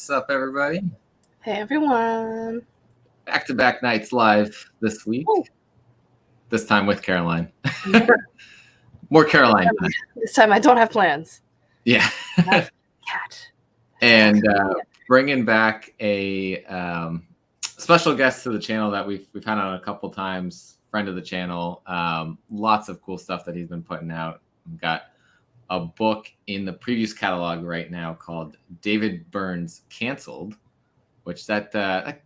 What's up, everybody? Hey, everyone. Back-to-back nights live this week. Ooh. This time with Caroline. More Caroline time. This time I don't have plans. Yeah. Cat. And bringing back a special guest to the channel that we've had on a couple times, friend of the channel. Lots of cool stuff that he's been putting out. We've got a book in the previews catalog right now called David Byrne's Cancelled, which I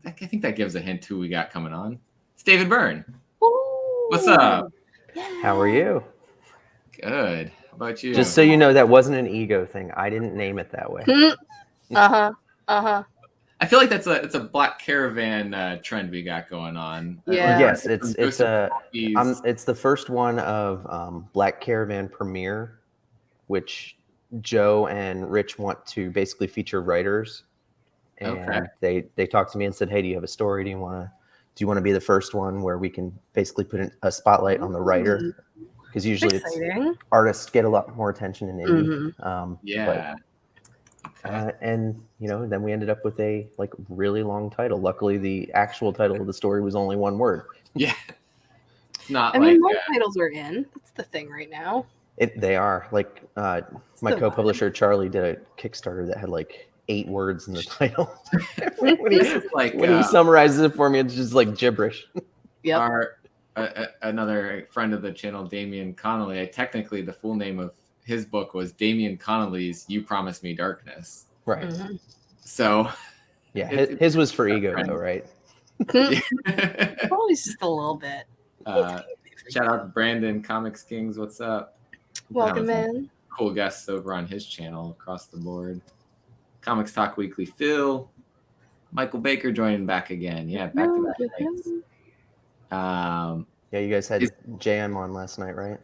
think that gives a hint who we got coming on. It's David Byrne. Ooh. What's up? Yeah. How are you? Good. How about you? Just so you know, that wasn't an ego thing. I didn't name it that way. I feel like it's a Black Caravan trend we got going on. Yeah. Yes, it's the first one of Black Caravan Premiere, which Joe and Rich want to basically feature writers. And they talked to me and said, "Hey, do you have a story? Do you want to be the first one where we can basically put a spotlight on the writer?" Because usually it's artists get a lot more attention in indie. And then we ended up with a really long title. Luckily, the actual title of the story was only one word. Yeah, it's not. More titles are in. That's the thing right now. They are my co-publisher Charlie did a Kickstarter that had 8 words in the title. when he summarizes it for me, it's just gibberish. Yep. Another friend of the channel, Damian Connolly. Technically, the full name of his book was Damian Connolly's "You Promised Me Darkness." Right. Mm-hmm. So, yeah, his was for ego, though, right? Always just a little bit. Shout out to Brandon, Comics Kings. What's up? Welcome in. Cool guests over on his channel across the board. Comics Talk Weekly Phil. Michael Baker joining back again. Yeah, back to back nights. Yeah, you guys had JM on last night, right?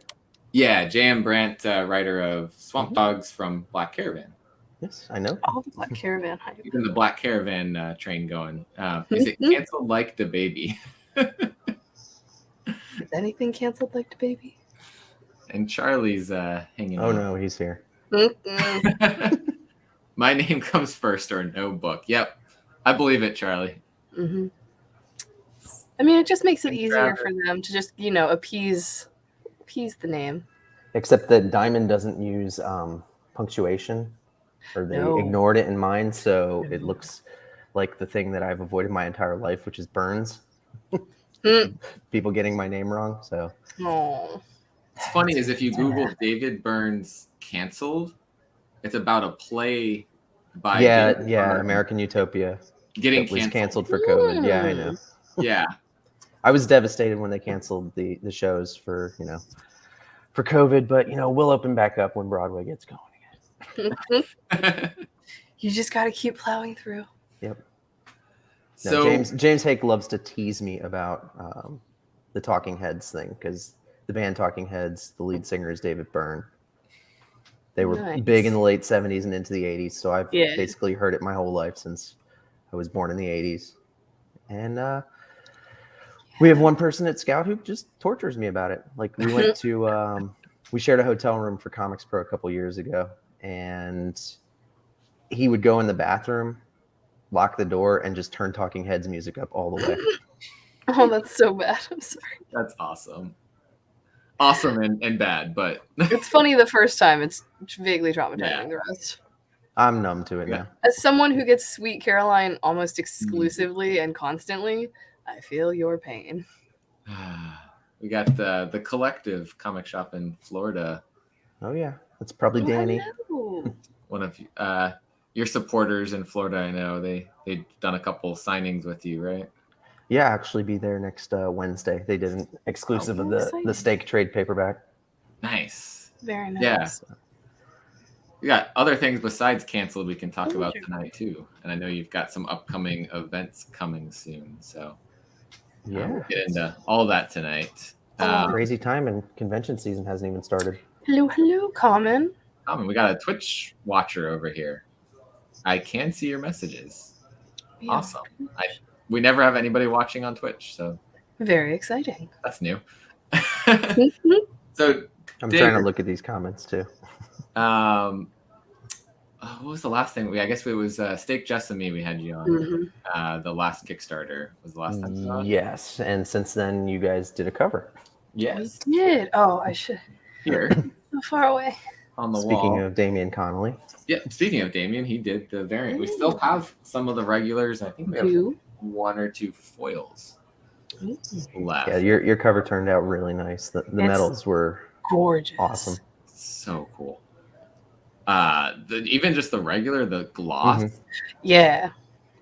Yeah, JM Brandt, writer of Swamp Dogs from Black Caravan. Yes, I know. All the Black Caravan hype. Even the Black Caravan train going. Is it canceled like the baby? Is anything canceled like the baby? And Charlie's hanging out. Oh, no, he's here. My name comes first or no book. Yep. I believe it, Charlie. Mm-hmm. I mean, it just makes it easier for them to just, appease the name. Except that Diamond doesn't use punctuation, or they ignored it in mine, so it looks like the thing that I've avoided my entire life, which is Burns. People getting my name wrong. So. Oh. It's funny is if you Google David Byrne's Cancelled, it's about a play by American Utopia getting canceled for COVID. Yeah, I know. Yeah. I was devastated when they canceled the shows for COVID, but we'll open back up when Broadway gets going again. You just got to keep plowing through. Yep. No, James Hake loves to tease me about the Talking Heads thing, because the band Talking Heads, the lead singer is David Byrne. They were big in the late 70s and into the 80s, so I've basically heard it my whole life since I was born in the 80s. And we have one person at Scout who just tortures me about it. We went to we shared a hotel room for Comics Pro a couple years ago, and he would go in the bathroom, lock the door, and just turn Talking Heads music up all the way. Oh, that's so bad. I'm sorry. That's awesome. Awesome and bad, but it's funny the first time. It's vaguely traumatizing the rest. I'm numb to it now. As someone who gets Sweet Caroline almost exclusively and constantly, I feel your pain. We got the Collective comic shop in Florida. Oh yeah, that's probably Danny. One of your supporters in Florida. I know they've done a couple signings with you, right? Yeah, actually be there next Wednesday. They did an exclusive of the Stake trade paperback. Nice. Very nice. Yeah. We got other things besides Canceled we can talk about tonight too. And I know you've got some upcoming events coming soon. So we'll get into all that tonight. Crazy time, and convention season hasn't even started. Hello, Common. We got a Twitch watcher over here. I can see your messages. Yeah. Awesome. We never have anybody watching on Twitch, so very exciting. That's new. So I'm trying to look at these comments too. what was the last thing? I guess it was Steak Jessamy we had you on. Mm-hmm. The last Kickstarter was the last time. Yes, and since then you guys did a cover. Yes. We did. Oh, I should. Here. So far away. On the Speaking wall. of Damian Connolly. Yeah, speaking of Damien, he did the variant. We still have some of the regulars. I think we have 1 or 2 foils left. Yeah, your cover turned out really nice. The metals were gorgeous. Awesome. So cool. Even just the regular, the gloss. Mm-hmm. Yeah.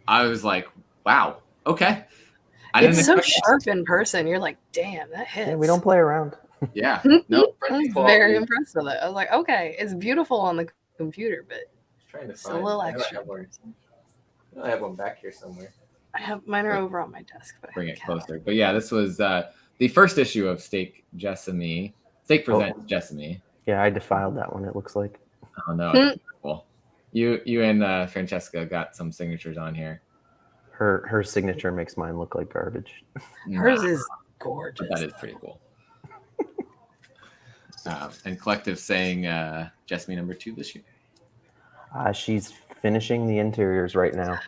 I was like, wow, okay. It's so sharp in person. You're like, damn, that hits. Yeah, we don't play around. Yeah. No, I was very impressed with it. I was like, okay, it's beautiful on the computer, but it's a little extra. I have one back here somewhere. I have mine are over on my desk, but bring it closer. But yeah, this was the first issue of Steak Jessamy. Steak Presents Jessamy. Yeah, I defiled that one. It looks like. Oh no, cool. You and Francesca got some signatures on here. Her signature makes mine look like garbage. Hers is gorgeous. That is pretty cool. And Collective saying Jessamy number 2 this year. She's finishing the interiors right now.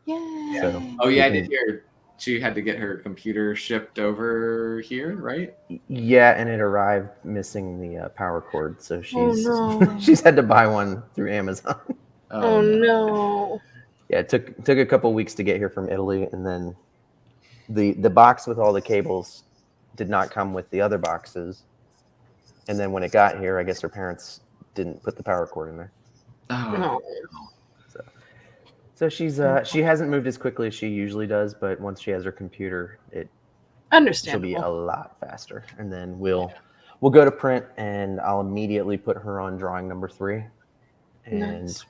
Yeah. So I did hear she had to get her computer shipped over here, right? Yeah, and it arrived missing the power cord, so she's no. she's had to buy one through Amazon. Oh no. Yeah, it took a couple weeks to get here from Italy, and then the box with all the cables did not come with the other boxes. And then when it got here, I guess her parents didn't put the power cord in there. Oh. No. So she's she hasn't moved as quickly as she usually does, but once she has her computer, she'll be a lot faster. And then we'll go to print, and I'll immediately put her on drawing number 3, and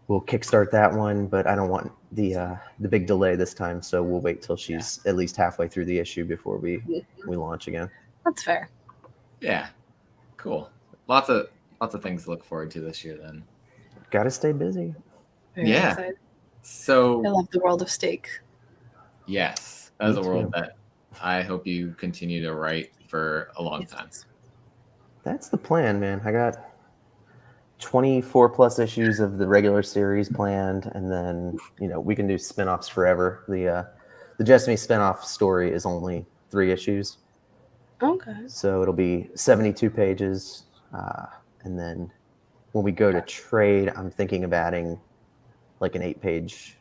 we'll kickstart that one. But I don't want the big delay this time, so we'll wait till she's at least halfway through the issue before we launch again. That's fair. Yeah, cool. Lots of things to look forward to this year. Then got to stay busy. Very excited. So I love the world of Steak. Yes, that is a world that I hope you continue to write for a long time. That's the plan, man. I got 24 plus issues of the regular series planned, and then we can do spin-offs forever. The Jessamy spin-off story is only 3 issues. Okay. So it'll be 72 pages, and then when we go to trade, I'm thinking of adding like an 8-page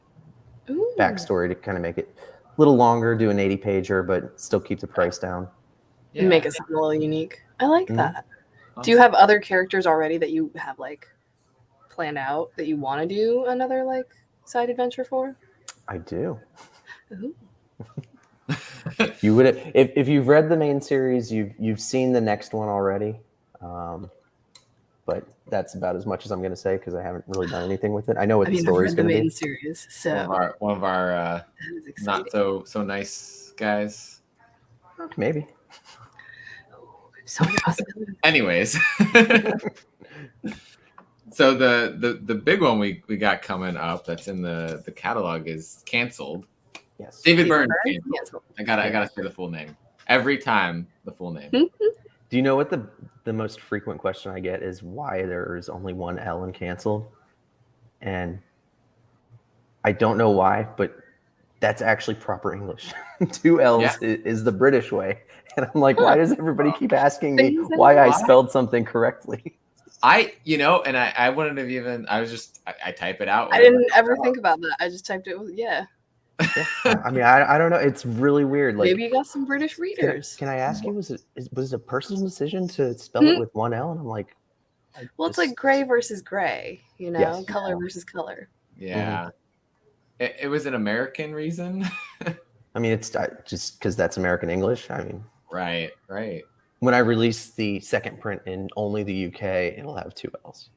backstory to kind of make it a little longer, do an 80-pager, but still keep the price down. Yeah. Make it something a little unique. I like that. Awesome. Do you have other characters already that you have like planned out that you want to do another like side adventure for? I do. Ooh. You would if you've read the main series, you've seen the next one already, but that's about as much as I'm going to say because I haven't really done anything with it. I know what the story's going to be. Main series, so one of our not so nice guys. Maybe. So many possibilities. Anyways, so the big one we got coming up that's in the catalog is Canceled. Yes. David Byrne. I gotta say the full name every time. The full name. Do you know what the most frequent question I get is why there is only one L in Canceled? And I don't know why, but that's actually proper English. 2 L's is the British way. And I'm like, why does everybody keep asking me why I spelled something correctly? I wouldn't have even. I type it out. I didn't ever think about that. I just typed it. Yeah. I mean, I don't know. It's really weird. Like, maybe you got some British readers. Can I ask you, was it a personal decision to spell it with 1 L? And I'm like, it's like gray versus gray, color versus color. Yeah. Mm-hmm. It was an American reason. I mean, it's just because that's American English. I mean, right. When I release the second print in only the UK, it'll have 2 L's.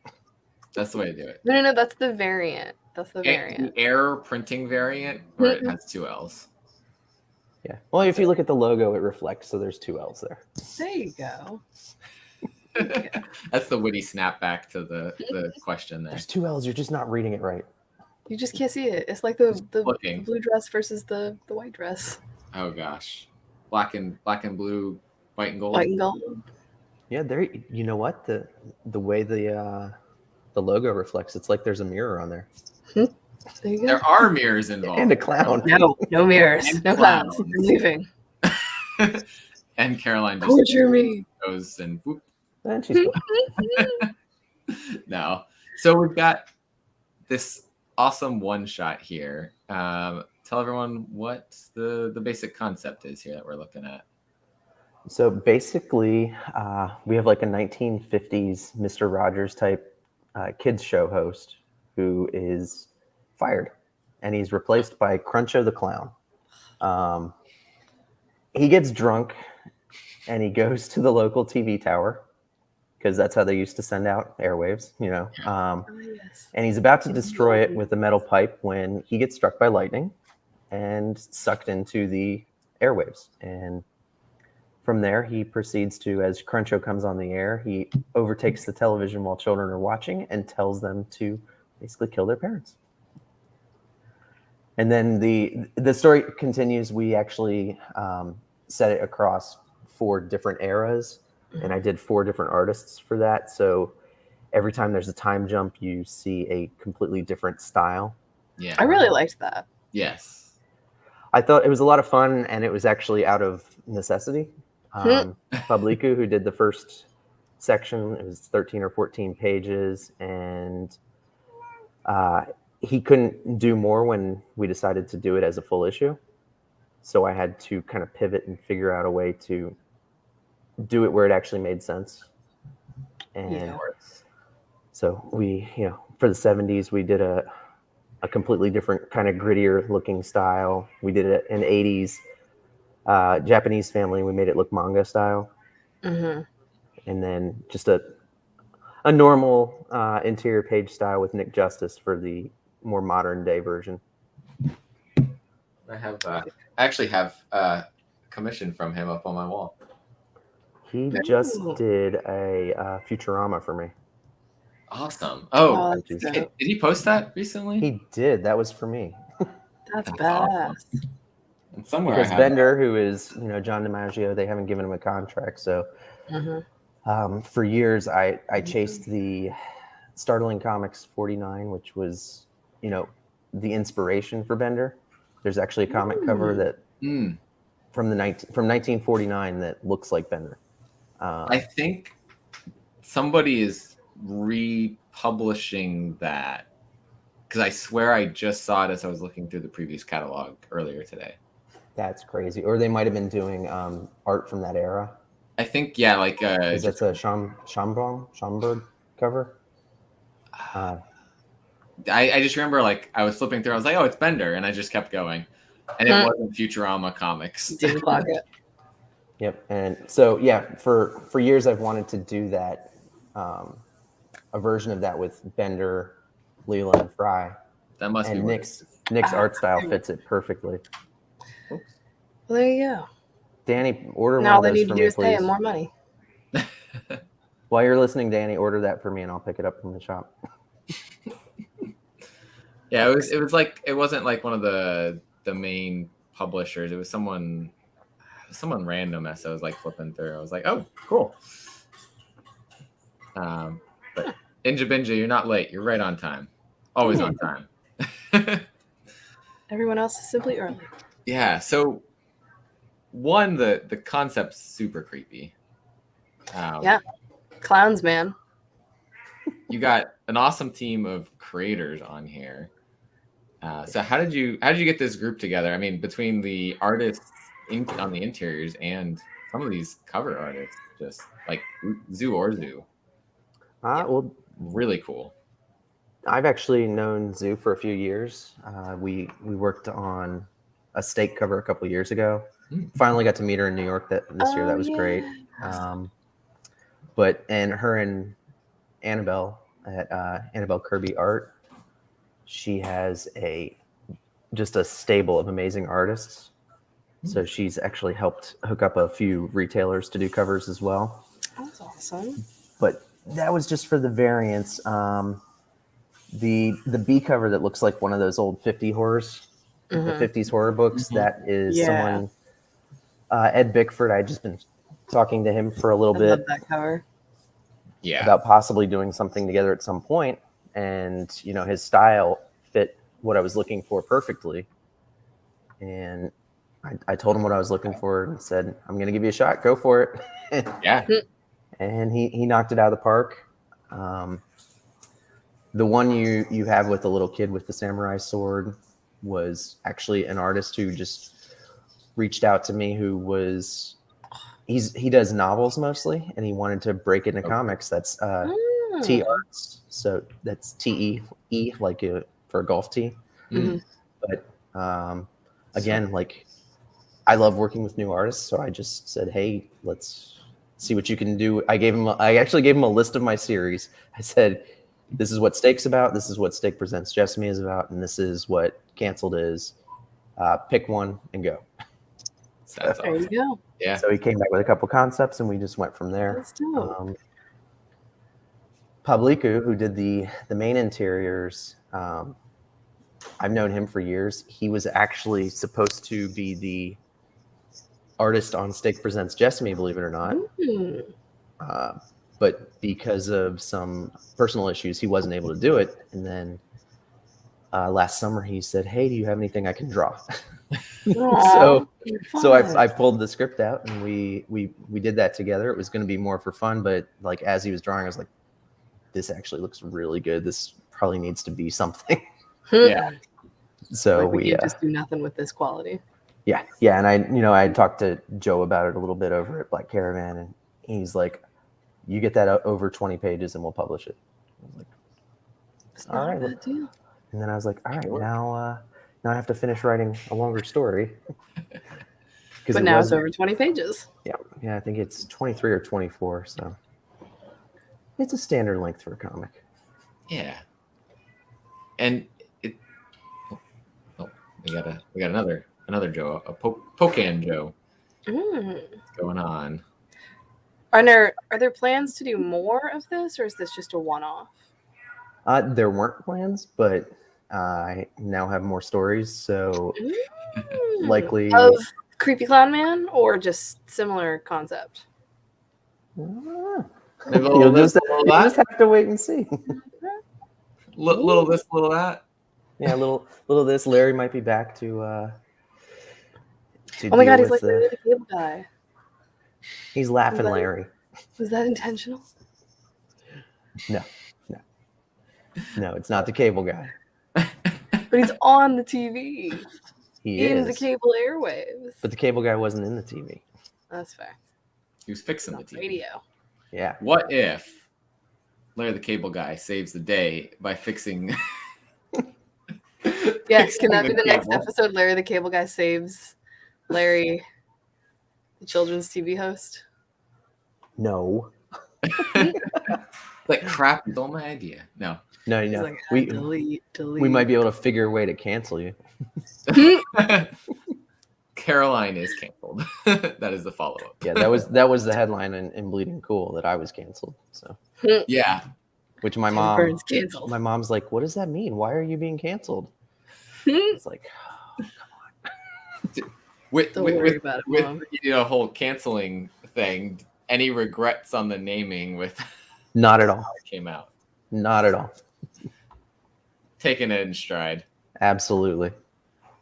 That's the way to do it. No, that's the variant. That's the variant. The error printing variant where it has 2 L's. Yeah. Well, if you look at the logo, it reflects, so there's 2 L's there. There you go. That's the witty snapback to the question there. There's 2 L's. You're just not reading it right. You just can't see it. It's like the blue dress versus the white dress. Oh gosh, black and blue, white and gold. White and gold. Yeah, there. You know what? The way the the logo reflects. It's like there's a mirror on there. There you go. There are mirrors involved. And a clown. No mirrors. And No clowns. clowns. I'm leaving. And Caroline just Torture me. goes and whoop. And she's cool. No. So we've got this awesome one shot here. Tell everyone what the basic concept is here that we're looking at. So basically, we have like a 1950s Mr. Rogers type kids show host who is fired, and he's replaced by Cruncho the Clown. He gets drunk and he goes to the local TV tower because that's how they used to send out airwaves, you know. Yes. And he's about to destroy it with a metal pipe when he gets struck by lightning and sucked into the airwaves. And from there, he proceeds to, as Cruncho comes on the air, he overtakes the television while children are watching and tells them to basically kill their parents. And then the story continues. We actually set it across 4 different eras, and I did 4 different artists for that. So every time there's a time jump, you see a completely different style. Yeah. I really liked that. Yes. I thought it was a lot of fun, and it was actually out of necessity. Pabliku, who did the first section, it was 13 or 14 pages, and he couldn't do more when we decided to do it as a full issue. So I had to kind of pivot and figure out a way to do it where it actually made sense. And so we, you know, for the 70s, we did a completely different kind of grittier looking style. We did it in 80s. Japanese family, we made it look manga style. Mm-hmm. And then just a normal interior page style with Nick Justus for the more modern day version. I actually have a commission from him up on my wall. He just did a Futurama for me. Awesome. Did he post that recently? He did. That was for me. That's badass. Awesome. And somewhere Because Bender, who is, you know, John DiMaggio, they haven't given him a contract. So for years, I chased the Startling Comics 49, which was, you know, the inspiration for Bender. There's actually a comic cover that from 1949 that looks like Bender. I think somebody is republishing that, because I swear I just saw it as I was looking through the previous catalog earlier today. That's crazy. Or they might have been doing art from that era. I think, yeah, like that's a Schomburg cover. I just remember, like, I was flipping through, I was like, oh, it's Bender, and I just kept going, and it wasn't Futurama comics. Didn't clock it. Yep. And so yeah, for years I've wanted to do that, a version of that with Bender, Leela, and Fry. That must be Nick's art style fits it perfectly. Well, there you go. Danny, order now one of those for me, please. Now they need to do is pay him more money. While you're listening, Danny, order that for me, and I'll pick it up from the shop. Yeah, it was like, it wasn't like one of the main publishers. It was someone random as I was like flipping through. I was like, oh, cool. But Inja Binja, you're not late. You're right on time. Always on time. Everyone else is simply early. Yeah. So one, the concept's super creepy. Yeah. Clowns, man. You got an awesome team of creators on here. So how did you get this group together? I mean, between the artists on the interiors and some of these cover artists, just like ZU ORZU. Well, really cool. I've actually known ZU for a few years. We worked on a steak cover a couple years ago. Finally got to meet her in New York this year. That was great. And her and Annabelle at Annabelle Kirby Art, she has just a stable of amazing artists. So she's actually helped hook up a few retailers to do covers as well. That's awesome. But that was just for the variants. The B cover that looks like one of those old 50 horrors, the 50s horror books. That is someone, Ed Bickford. I just been talking to him for a little bit. Love that cover. Yeah. About possibly doing something together at some point. and his style fit what I was looking for perfectly. And I told him what I was looking for and said, I'm going to give you a shot. Go for it. Yeah. And he knocked it out of the park. The one you have with the little kid with the samurai sword was actually an artist who just reached out to me, who was he does novels mostly, and he wanted to break into comics. That's T Arts, so that's TE like for a golf tee. Mm-hmm. But again, like I love working with new artists, so I just said, hey, let's see what you can do. I actually gave him a list of my series. I said, this is what Steak's about, this is what Steak Presents Jessamy is about, and this is what Canceled is. Pick one and go. There you go. Yeah. So he came back with a couple concepts, and we just went from there. That's dope. Pabliku, who did the main interiors, I've known him for years. He was actually supposed to be the artist on Steak Presents Jessamy, believe it or not. Mm. But because of some personal issues, he wasn't able to do it. And then last summer, he said, hey, do you have anything I can draw? So I pulled the script out, and we did that together. It was going to be more for fun, but like as he was drawing, I was like, this actually looks really good. This probably needs to be something. Yeah. So we can't just do nothing with this quality. Yeah. And I talked to Joe about it a little bit over at Black Caravan, and he's like, you get that over 20 pages and we'll publish it. I was like, It's all right. not a bad deal. And then I was like, all right, now I have to finish writing a longer story. But now it's over 20 pages. Yeah, I think it's 23 or 24. So it's a standard length for a comic. Yeah. And we got another Joe, a Pocan Joe. What's going on? Are there plans to do more of this, or is this just a one-off? There weren't plans, but I now have more stories, so likely of Creepy Clown Man, or just similar concept. You'll just have to wait and see. Little this, little that. Yeah, little this. Larry might be back to oh my god, he's like the cable guy. He's laughing, Larry. Was that intentional? No, it's not the cable guy. But he's on the TV. He in is. the cable airwaves. But the cable guy wasn't in the TV. That's fair. He was fixing the TV. Radio. Yeah. What if Larry the Cable Guy saves the day by fixing? Yes, can that be the next episode? Larry the Cable Guy saves Larry, the children's TV host. No. Like crap, stole my idea. No. Like, delete. We might be able to figure a way to cancel you. Caroline is canceled. That is the follow-up. Yeah, that was the headline in Bleeding Cool, that I was canceled. So yeah. Which my mom's like, what does that mean? Why are you being canceled? It's like, oh, come on. Don't worry about it, Mom. With whole canceling thing, any regrets on the naming with not at all. It came out. Not at all. Taking it in stride. Absolutely.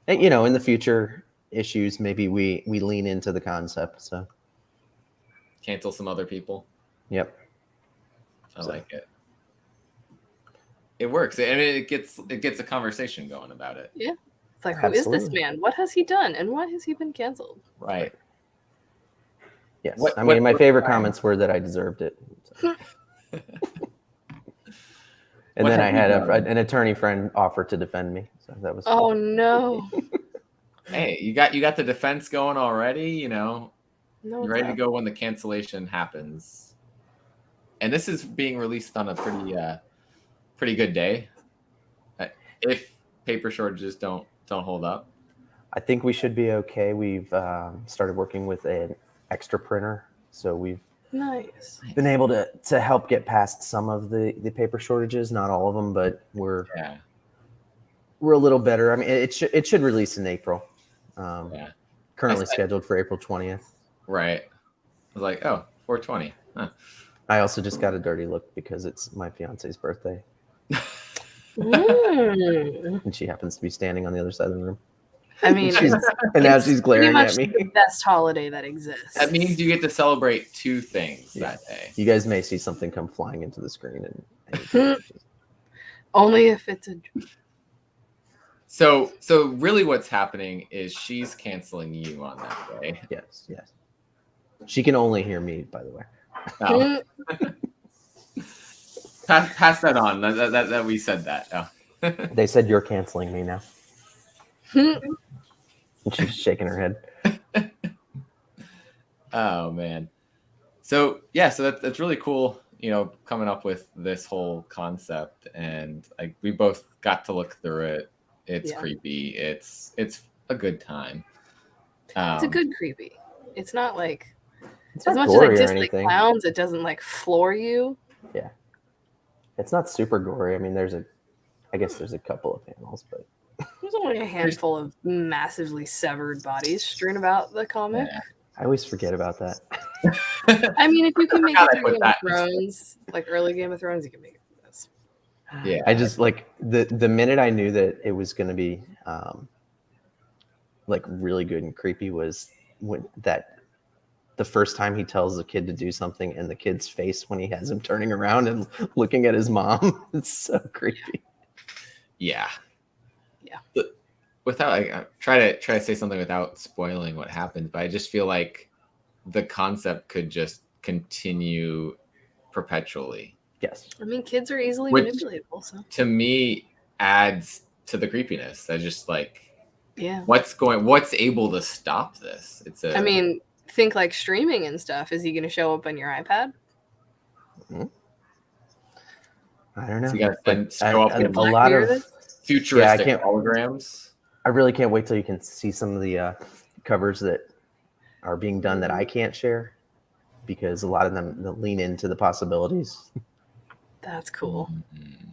And, in the future issues, maybe we lean into the concept. So cancel some other people. Yep. I like it. It works. I mean, it gets a conversation going about it. Yeah. It's like, who is this man? What has he done? And why has he been canceled? Right. Yes. My favorite comments were that I deserved it. So. And then I had an attorney friend offer to defend me. So that was cool. No. Hey, you got the defense going already, No, you're ready to go when the cancellation happens. And this is being released on a pretty good day. If paper shortages don't hold up. I think we should be okay. We've started working with an extra printer, so we've been able to help get past some of the paper shortages. Not all of them, but we're a little better. I mean, it should release in April. Currently scheduled for April 20th. Right. I was like, 420. Huh. I also just got a dirty look because it's my fiance's birthday. And she happens to be standing on the other side of the room. I mean, And now she's glaring at me. The best holiday that exists. That means you get to celebrate two things that day. You guys may see something come flying into the screen, and only if it's a. So really, what's happening is she's canceling you on that day. Yes. She can only hear me, by the way. Oh. Pass that on. That we said that. Oh. They said you're canceling me now. And she's shaking her head. Oh man. So yeah, so that's really cool. You know, coming up with this whole concept, and like we both got to look through it. It's creepy. It's a good time. It's a good creepy. It's not like it's as not much as gory I or dislike anything. clowns, it doesn't like floor you. Yeah, it's not super gory. I mean, I guess there's a couple of panels, but There's only a handful of massively severed bodies strewn about the comic. Yeah. I always forget about that. I mean, if you can make Forgot it I through put Game that. of Thrones, like early Game of Thrones, you can make it through this. Yeah. I just like the minute I knew that it was going to be like really good and creepy was when the first time he tells the kid to do something and the kid's face when he has him turning around and looking at his mom. It's so creepy. Yeah. Yeah. But without I try to say something without spoiling what happens, but I just feel like the concept could just continue perpetually. Yes. I mean, kids are easily Which- manipulatable, so To me, adds to the creepiness. I just like yeah. what's able to stop this? I mean, think like streaming and stuff. Is he going to show up on your iPad? I don't know. So you gotta But show up I- in a Black lot Mirror of futuristic can't- holograms. I really can't wait till you can see some of the covers that are being done that I can't share, because a lot of them they'll lean into the possibilities. That's cool. Mhm.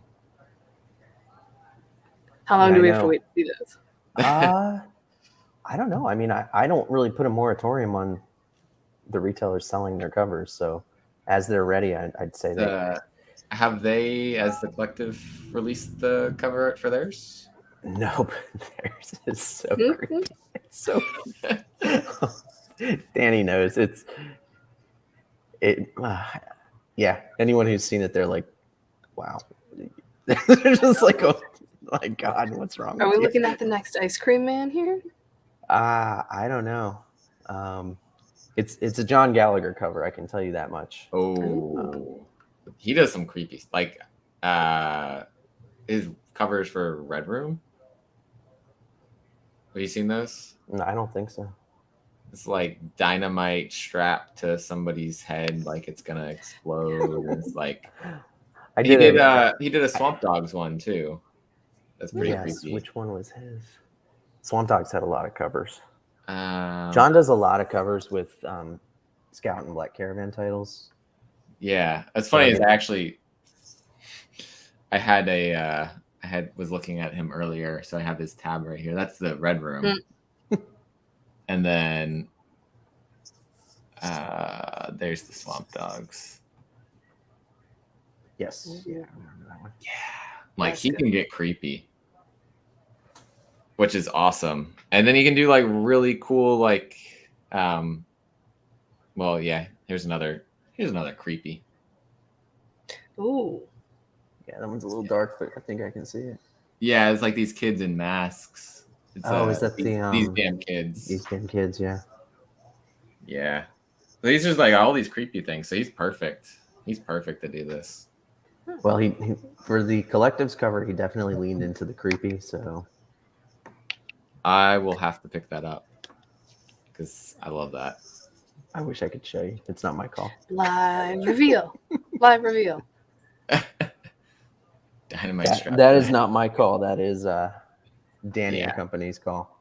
How long Yeah, do I we have to know. wait to see this? I don't know. I mean, I don't really put a moratorium on the retailers selling their covers. So as they're ready, I'd say that. Have they, as the collective, released the cover art for theirs? Nope. Theirs is so creepy. It's so Danny knows yeah. Anyone who's seen it, they're like, wow. They're just like, oh my God, what's wrong Are we with you? looking at the next ice cream man here? I don't know. It's a John Gallagher cover, I can tell you that much. Oh, he does some creepy, like his covers for Red Room. Have you seen those? No, I don't think so. It's like dynamite strapped to somebody's head, like it's gonna explode. It's like he did a Swamp Dogs one too. That's pretty creepy. Which one was his? Swamp Dogs had a lot of covers. John John does a lot of covers with Scout and Black Caravan titles. Yeah, it's funny. Is actually, was looking at him earlier, so I have his tab right here. That's the Red Room, and then there's the Swamp Dogs. Yes, yeah, I remember that one. Yeah, like That's he good. can get creepy, which is awesome. And then he can do like really cool, like, well, yeah. Here's another creepy. Ooh. Yeah, that one's a little dark, but I think I can see it. Yeah, it's like these kids in masks. It's, is that these damn kids? These damn kids, yeah. Yeah, these are like all these creepy things. So he's perfect. He's perfect to do this. Well, he for the collectives cover, he definitely leaned into the creepy. So I will have to pick that up because I love that. I wish I could show you. It's not my call. Live reveal. Live reveal. Dynamite strap. That is not my call. That is Danny and Yeah. Company's call.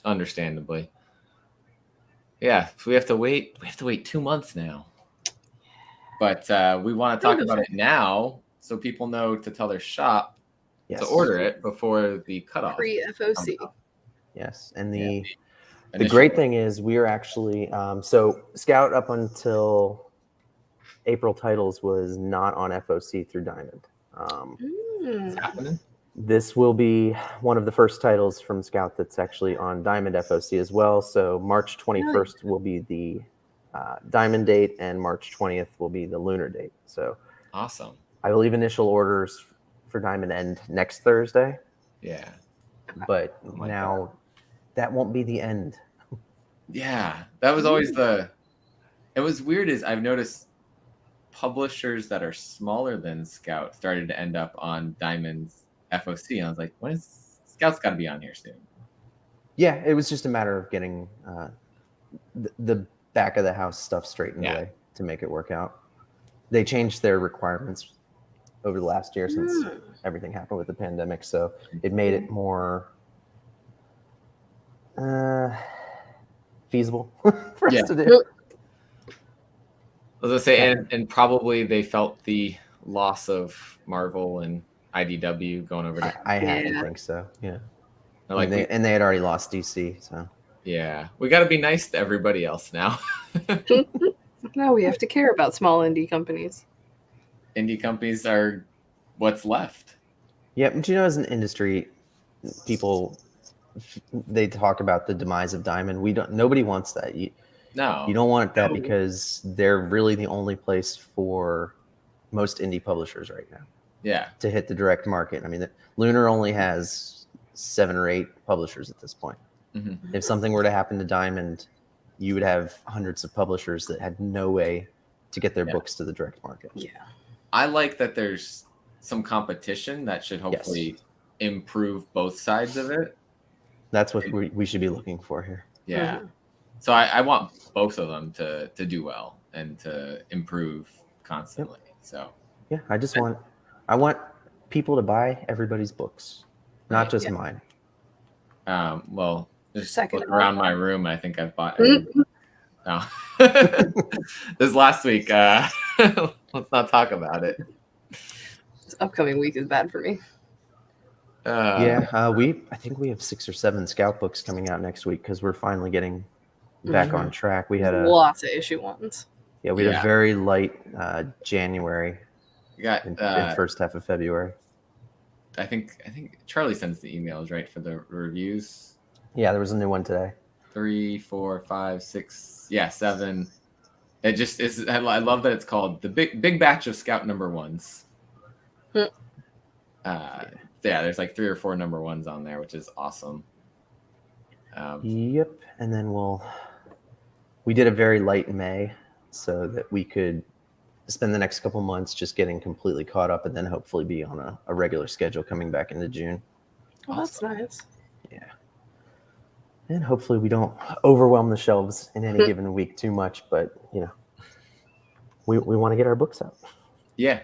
Understandably. Yeah, so we have to wait 2 months now. But we want to talk about it now so people know to tell their shop Yes. to order it before the cutoff. Pre-FOC. Yes, and the Initial- great thing is we are actually so Scout up until April titles was not on FOC through Diamond. It's happening. This will be one of the first titles from Scout that's actually on Diamond FOC as well. So March 21st will be the Diamond date, and March 20th will be the Lunar date. So awesome. I believe initial orders for Diamond end next Thursday. Yeah. But now that won't be the end. Yeah. That was always it was weird is I've noticed publishers that are smaller than Scout started to end up on Diamond's FOC. And I was like, when is Scout's got to be on here soon? Yeah, it was just a matter of getting the back of the house stuff straightened away to make it work out. They changed their requirements over the last year since everything happened with the pandemic, so it made it more feasible for us to do. I was gonna say, and probably they felt the loss of Marvel and IDW going over to. I have to think so. Yeah, like they had already lost DC, so yeah, we got to be nice to everybody else now. Now we have to care about small indie companies. Indie companies are what's left. Yeah, but as an industry, people they talk about the demise of Diamond. Nobody wants that. You don't want that because they're really the only place for most indie publishers right now. Yeah. To hit the direct market. I mean, Lunar only has 7 or 8 publishers at this point. Mm-hmm. If something were to happen to Diamond, you would have hundreds of publishers that had no way to get their books to the direct market. Yeah. I like that there's some competition that should hopefully improve both sides of it. That's what we should be looking for here. Yeah. Mm-hmm. So I want both of them to do well and to improve constantly. Yep. So yeah, I want people to buy everybody's books, not just mine. Well, just second around my room, I think I've bought. No, this last week. Let's not talk about it. This upcoming week is bad for me. I think we have 6 or 7 Scout books coming out next week because we're finally getting back on track. We had lots of issue ones. Yeah, we had a very light January. You got in first half of February. I think Charlie sends the emails, right, for the reviews. Yeah, there was a new one today. 3, 4, 5, 6, 7. It just is. I love that it's called the big batch of Scout number ones. There's like 3 or 4 number ones on there, which is awesome. Yep, and then we did a very light May so that we could spend the next couple months just getting completely caught up and then hopefully be on a regular schedule coming back into June. Oh, that's nice. Yeah. And hopefully we don't overwhelm the shelves in any given week too much, but we want to get our books out. Yeah.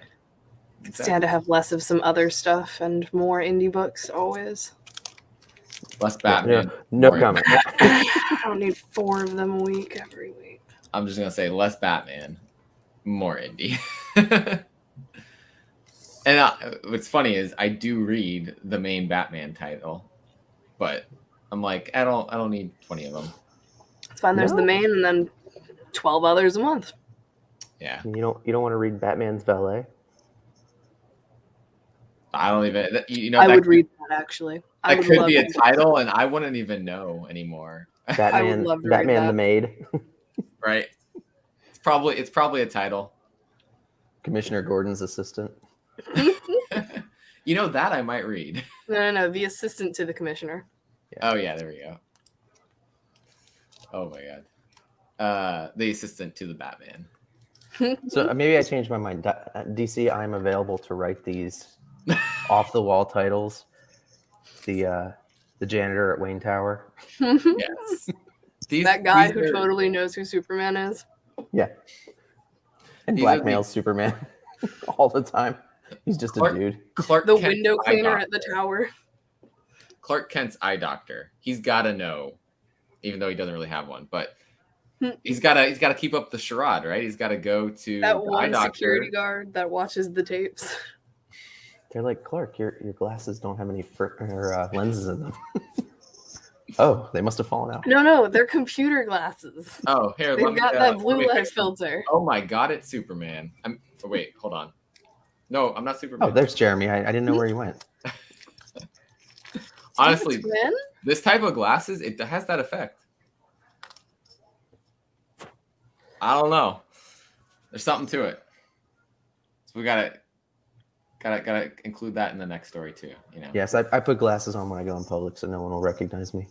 Exactly. Stand to have less of some other stuff and more indie books always. Less Batman. No comment. I don't need 4 of them a week every week. I'm just gonna say less Batman, more indie. And what's funny is I do read the main Batman title, but I'm like, I don't need 20 of them. It's fine. There's the main and then 12 others a month. Yeah. You don't want to read Batman's Valet? I don't even. I would read that actually. That could be a title, and I wouldn't even know anymore. Batman the Maid. Right. It's probably a title. Commissioner Gordon's assistant. That I might read. No. The assistant to the commissioner. Yeah. Oh yeah, there we go. Oh my god. The assistant to the Batman. So maybe I changed my mind. DC, I'm available to write these off the wall titles. The janitor at Wayne Tower. Yes. That guy who totally knows who Superman is. Yeah. And blackmails Superman all the time. He's just a dude. The window cleaner at the tower. Clark Kent's eye doctor. He's got to know, even though he doesn't really have one, but he's got to keep up the charade, right? He's got to go to that one security guard that watches the tapes. They're like, Clark, your glasses don't have any lenses in them. Oh, they must have fallen out. No, they're computer glasses. Oh, here, they've got that blue light filter. Oh my god, it's Superman. Wait, hold on. No, I'm not Superman. Oh, there's Jeremy. I didn't know where he went. Honestly, Twin? this type of glasses, it has that effect. I don't know. There's something to it. So we gotta include that in the next story too. You know. Yes, I put glasses on when I go in public, so no one will recognize me.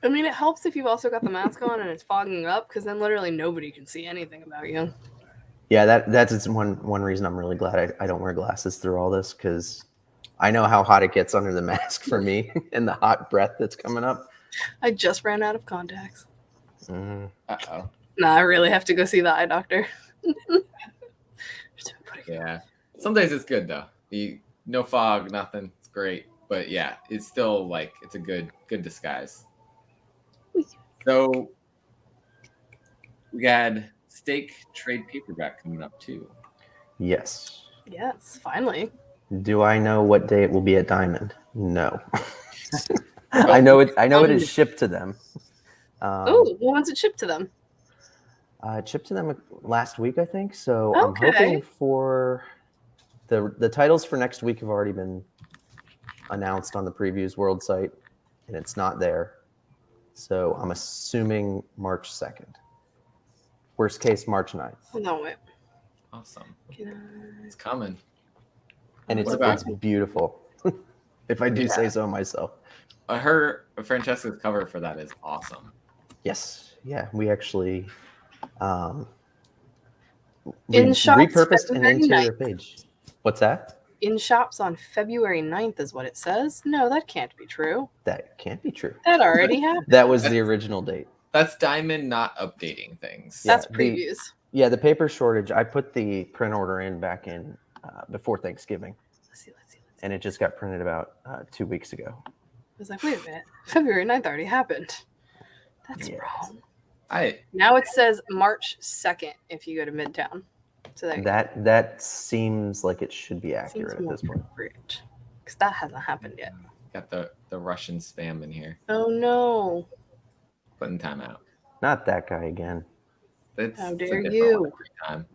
I mean, it helps if you've also got the mask on and it's fogging up, because then literally nobody can see anything about you. Yeah, that's one reason I'm really glad I don't wear glasses through all this, because I know how hot it gets under the mask for me and the hot breath that's coming up. I just ran out of contacts. Uh-oh. Nah, I really have to go see the eye doctor. Yeah. Some days it's good though. No fog, nothing. It's great. But yeah, it's still like it's a good disguise. So we got Stake trade paperback coming up too. Yes. Yes, finally. Do I know what day it will be at Diamond? No. I know it is shipped to them. Oh, when's it shipped to them? It shipped to them last week, I think. So Okay. I'm hoping for the titles for next week have already been announced on the Previews World site, and it's not there. So I'm assuming March 2nd. Worst case, March 9th. No, wait. Awesome. It's coming. And it's beautiful, if I do say so myself. Francesca's cover for that is awesome. Yes. Yeah, we actually In shops repurposed an February interior 9th. page. What's that? In shops on February 9th is what it says. No, that can't be true. That can't be true. That already happened. That was the original date. That's Diamond not updating things. That's previews. The paper shortage, I put the print order in back in before Thanksgiving. Let's see. And it just got printed about 2 weeks ago. I was like, wait a minute. February 9th already happened. That's wrong. Now it says March 2nd if you go to Midtown. So that seems like it should be accurate at this point. Because that hasn't happened yet. Got the Russian spam in here. Oh no. Putting time out. Not that guy again. How dare you? Time.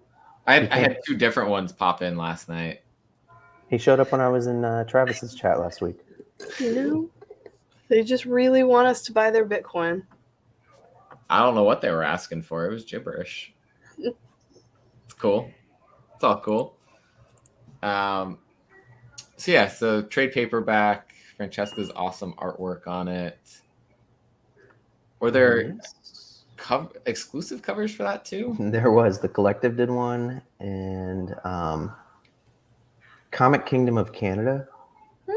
I had two different ones pop in last night. He showed up when I was in Travis's chat last week. You know, they just really want us to buy their Bitcoin. I don't know what they were asking for. It was gibberish. It's cool. It's all cool. So trade paperback. Francesca's awesome artwork on it. Were there exclusive covers for that too? There was. The Collective did one, and Comic Kingdom of Canada,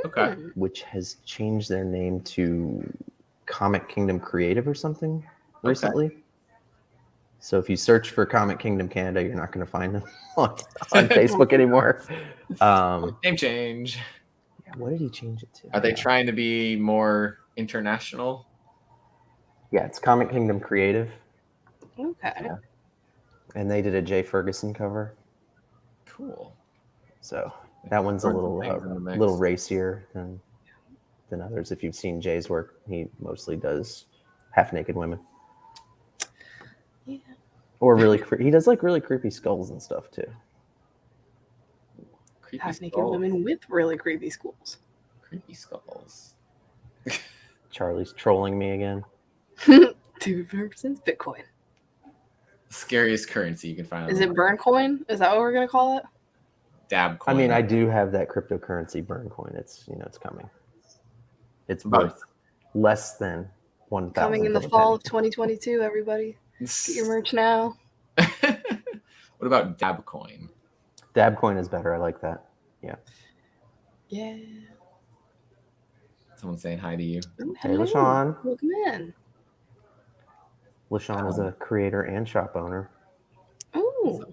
okay, which has changed their name to Comic Kingdom Creative or something recently. So if you search for Comic Kingdom Canada, you're not going to find them on Facebook anymore. Name change. What did he change it to? Are they trying to be more international? Yeah, it's Comic Kingdom Creative. Okay. Yeah. And they did a Jay Ferguson cover. Cool. So that one's a little racier than others. If you've seen Jay's work, he mostly does half-naked women. Yeah. Or he does like really creepy skulls and stuff too. Half-naked women with really creepy skulls. Creepy skulls. Charlie's trolling me again. 2% Bitcoin. Scariest currency you can find. Is it Byrne coin? Is that what we're gonna call it? Dab coin. I mean, I do have that cryptocurrency Byrne coin. It's it's coming. It's worth less than 1,000. Coming in the fall of 2022. Everybody, get your merch now. What about Dab coin? Dab coin is better. I like that. Yeah. Yeah. Someone saying hi to you. Ooh, hey, LaShawn. Welcome in. LaShawn is a creator and shop owner. Oh.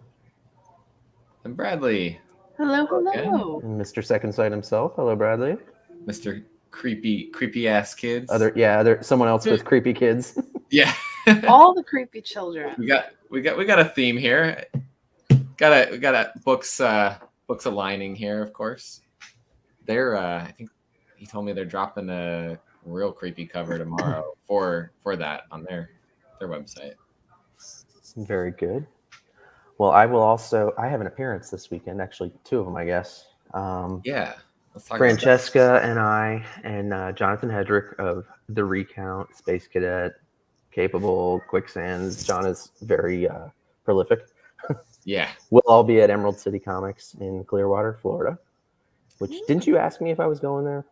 And Bradley. Hello. And Mr. Second Sight himself. Hello, Bradley. Mr. Creepy ass kids. Someone else with creepy kids. Yeah. All the creepy children. We got a theme here. We got a books aligning here, of course. They're I think he told me they're dropping a real creepy cover tomorrow for that on their website. Very good. Well, I will also. I have an appearance this weekend. Actually, 2 of them, I guess. Yeah. Let's talk Francesca and I and Jonathan Hedrick of The Recount, Space Cadet, Capable, Quicksands. John is very prolific. Yeah. We'll all be at Emerald City Comics in Clearwater, Florida. Which didn't you ask me if I was going there?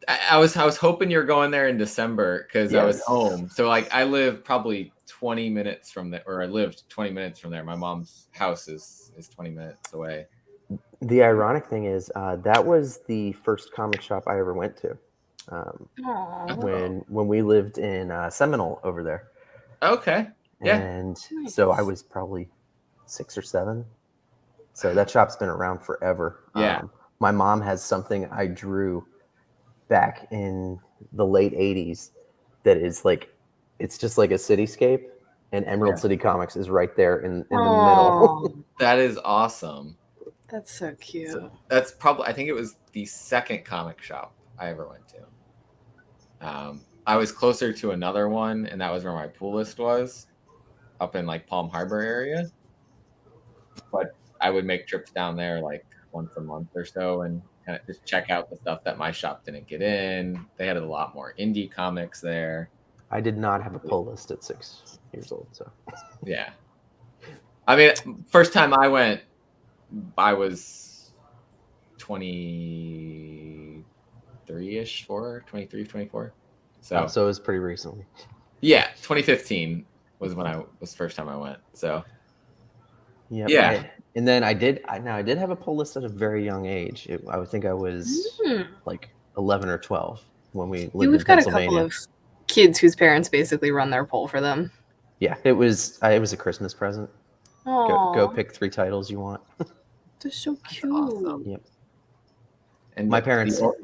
I was hoping you're going there in December because I was Yes. home. So like I live probably 20 minutes from there, or I lived 20 minutes from there. My mom's house is 20 minutes away. The ironic thing is that was the first comic shop I ever went to when we lived in Seminole over there. Okay. Yeah. And so I was probably 6 or 7. So that shop's been around forever. Yeah. My mom has something I drew back in the late 80s that is like, it's just like a cityscape, and Emerald City Comics is right there in the middle. That is awesome. That's so cute. So that's probably, I think it was the second comic shop I ever went to. I was closer to another one, and that was where my pool list was, up in like Palm Harbor area. But I would make trips down there like once a month or so and kind of just check out the stuff that my shop didn't get in. They had a lot more indie comics there. I did not have a pull list at 6 years old, so yeah. I mean, first time I went, I was 23-ish, 23, 24. So it was pretty recently. Yeah, 2015 was when I was first time I went. So yeah. And then I did have a pull list at a very young age. I think I was like 11 or 12 when we lived in Pennsylvania. We've got a couple of kids whose parents basically run their poll for them. Yeah, it was a Christmas present. Go pick 3 titles you want. They're so cute. Awesome. Yep. And my parents are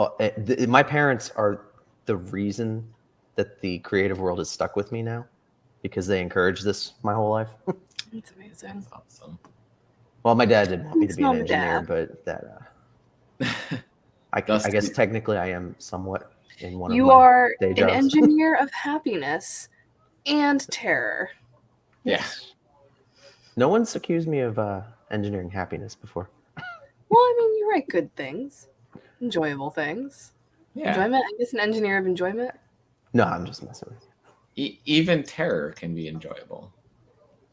the reason that the creative world has stuck with me now, because they encouraged this my whole life. That's amazing. That's awesome. Well, my dad didn't want me to be an engineer, but that I guess technically I am somewhat in one of my You are day an jobs. engineer of happiness and terror. Yeah. No one's accused me of engineering happiness before. Well, I mean, you write good things, enjoyable things. Yeah. Enjoyment. I guess an engineer of enjoyment. No, I'm just messing with you. Even terror can be enjoyable.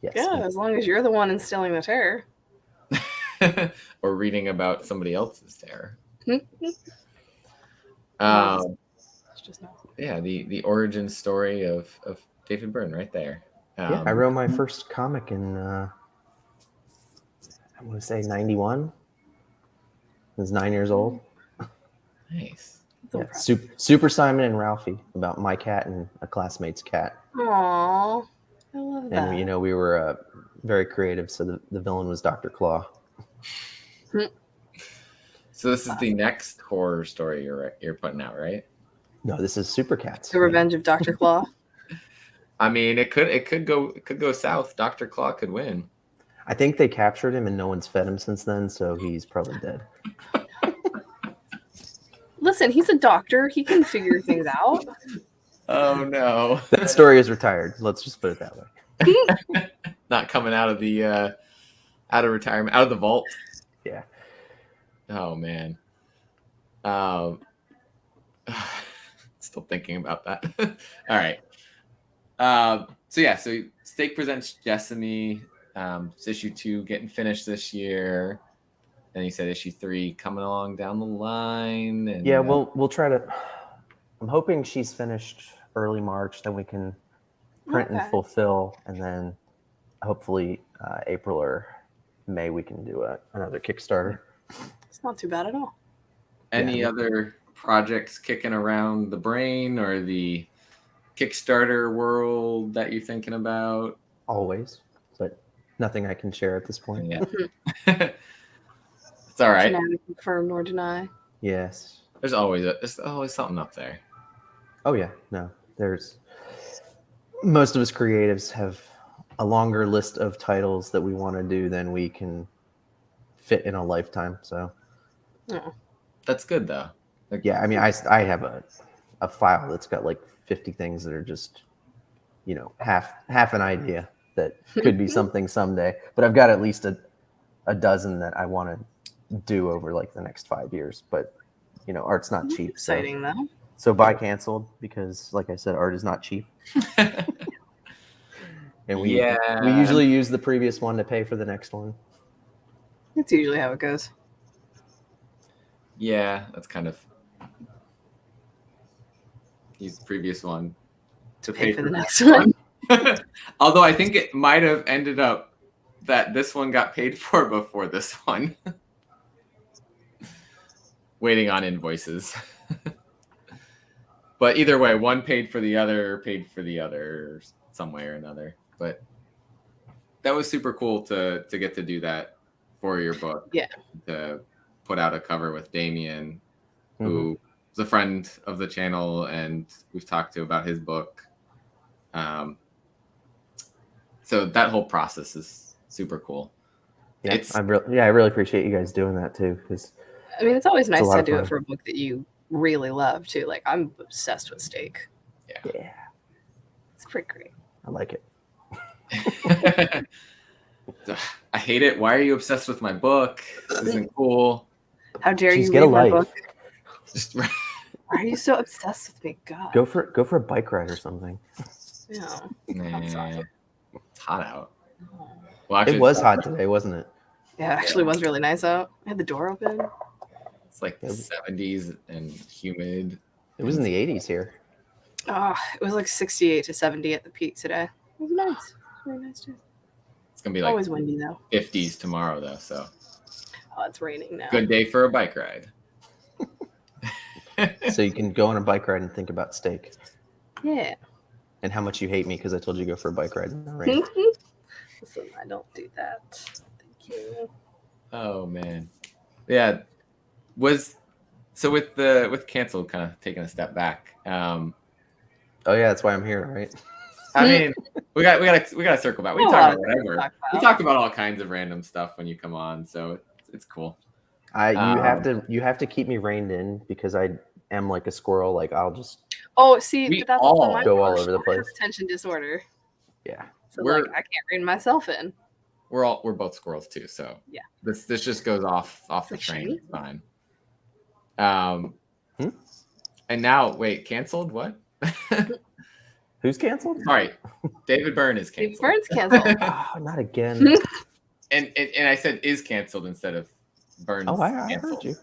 Yes. Yeah, as long as you're the one instilling the terror. Or reading about somebody else's terror. Yeah, the origin story of David Byrne right there. I wrote my first comic in I want to say 91. I was 9 years old. Nice. Yeah, Super Simon and Ralphie, about my cat and a classmate's cat. Aww, I love that. And we were very creative, so the villain was Dr. Claw. So this is the next horror story you're putting out, right? No, this is Super Cats. The Revenge of Dr. Claw. I mean, it could go south. Dr. Claw could win. I think they captured him and no one's fed him since then, so he's probably dead. Listen, he's a doctor. He can figure things out. Oh no. That story is retired. Let's just put it that way. Not coming out of the out of retirement, out of the vault. Yeah. Oh man. Still thinking about that. All right. So Stake presents Jessamy. It's issue 2 getting finished this year. And you said issue 3 coming along down the line. And, yeah, we'll try to. I'm hoping she's finished early March, then we can print and fulfill, and then hopefully April or May we can do another Kickstarter. It's not too bad at all. Any other projects kicking around the brain or the Kickstarter world that you're thinking about? Always, but nothing I can share at this point. Yeah. It's all right. Neither confirm nor deny. Yes. There's always something up there. Oh yeah, no. There's most of us creatives have a longer list of titles that we want to do than we can fit in a lifetime. So that's good though. Yeah, I mean, I have a file that's got like 50 things that are just, half an idea. that could be something someday. But I've got at least a dozen that I want to do over like the next 5 years. But you know, art's not cheap. Exciting though. So buy canceled because, like I said, art is not cheap. And we usually use the previous one to pay for the next one. That's usually how it goes. Yeah, that's kind of use the previous one to pay for the next one. Although I think it might have ended up that this one got paid for before this one. Waiting on invoices. But either way, one paid for the other some way or another. But that was super cool to get to do that for your book. Yeah. To put out a cover with Damien, who is a friend of the channel, and we've talked to about his book. So that whole process is super cool. Yeah, I really appreciate you guys doing that too. Because I mean, it's always nice to do it for a book that you really love too. Like I'm obsessed with steak. Yeah. It's pretty great. I like it. I hate it. Why are you obsessed with my book? This isn't cool. How dare you read my book? Why are you so obsessed with me? God. Go for a bike ride or something. Yeah. Nah, it's hot out. Well, actually, it was hot today, wasn't it? Yeah, it actually was really nice out. I had the door open. It's like the 70s and humid. It was in the 80s here. Oh, it was like 68 to 70 at the peak today. It was nice. Very nice too. It's gonna be like always windy though. 50s tomorrow though, so. Oh, it's raining now. Good day for a bike ride. So you can go on a bike ride and think about steak. Yeah. And how much you hate me because I told you to go for a bike ride in the rain. Listen, I don't do that. Thank you. Oh man. Yeah. So with canceled, kind of taking a step back. Oh yeah, that's why I'm here, right? I mean, we gotta circle back. We talk about whatever. We talked about all kinds of random stuff when you come on, so it's cool. You have to keep me reined in because I am like a squirrel. Like I'll just but that's also my go all over the place. Attention disorder. Yeah. So like I can't rein myself in. We're both squirrels too, so yeah. This just goes off the train. It's fine. And now wait, canceled? What? Who's canceled? Sorry, David Byrne is canceled. David Byrne's canceled. Oh, not again. and I said is canceled instead of Byrne's. Oh, I heard you.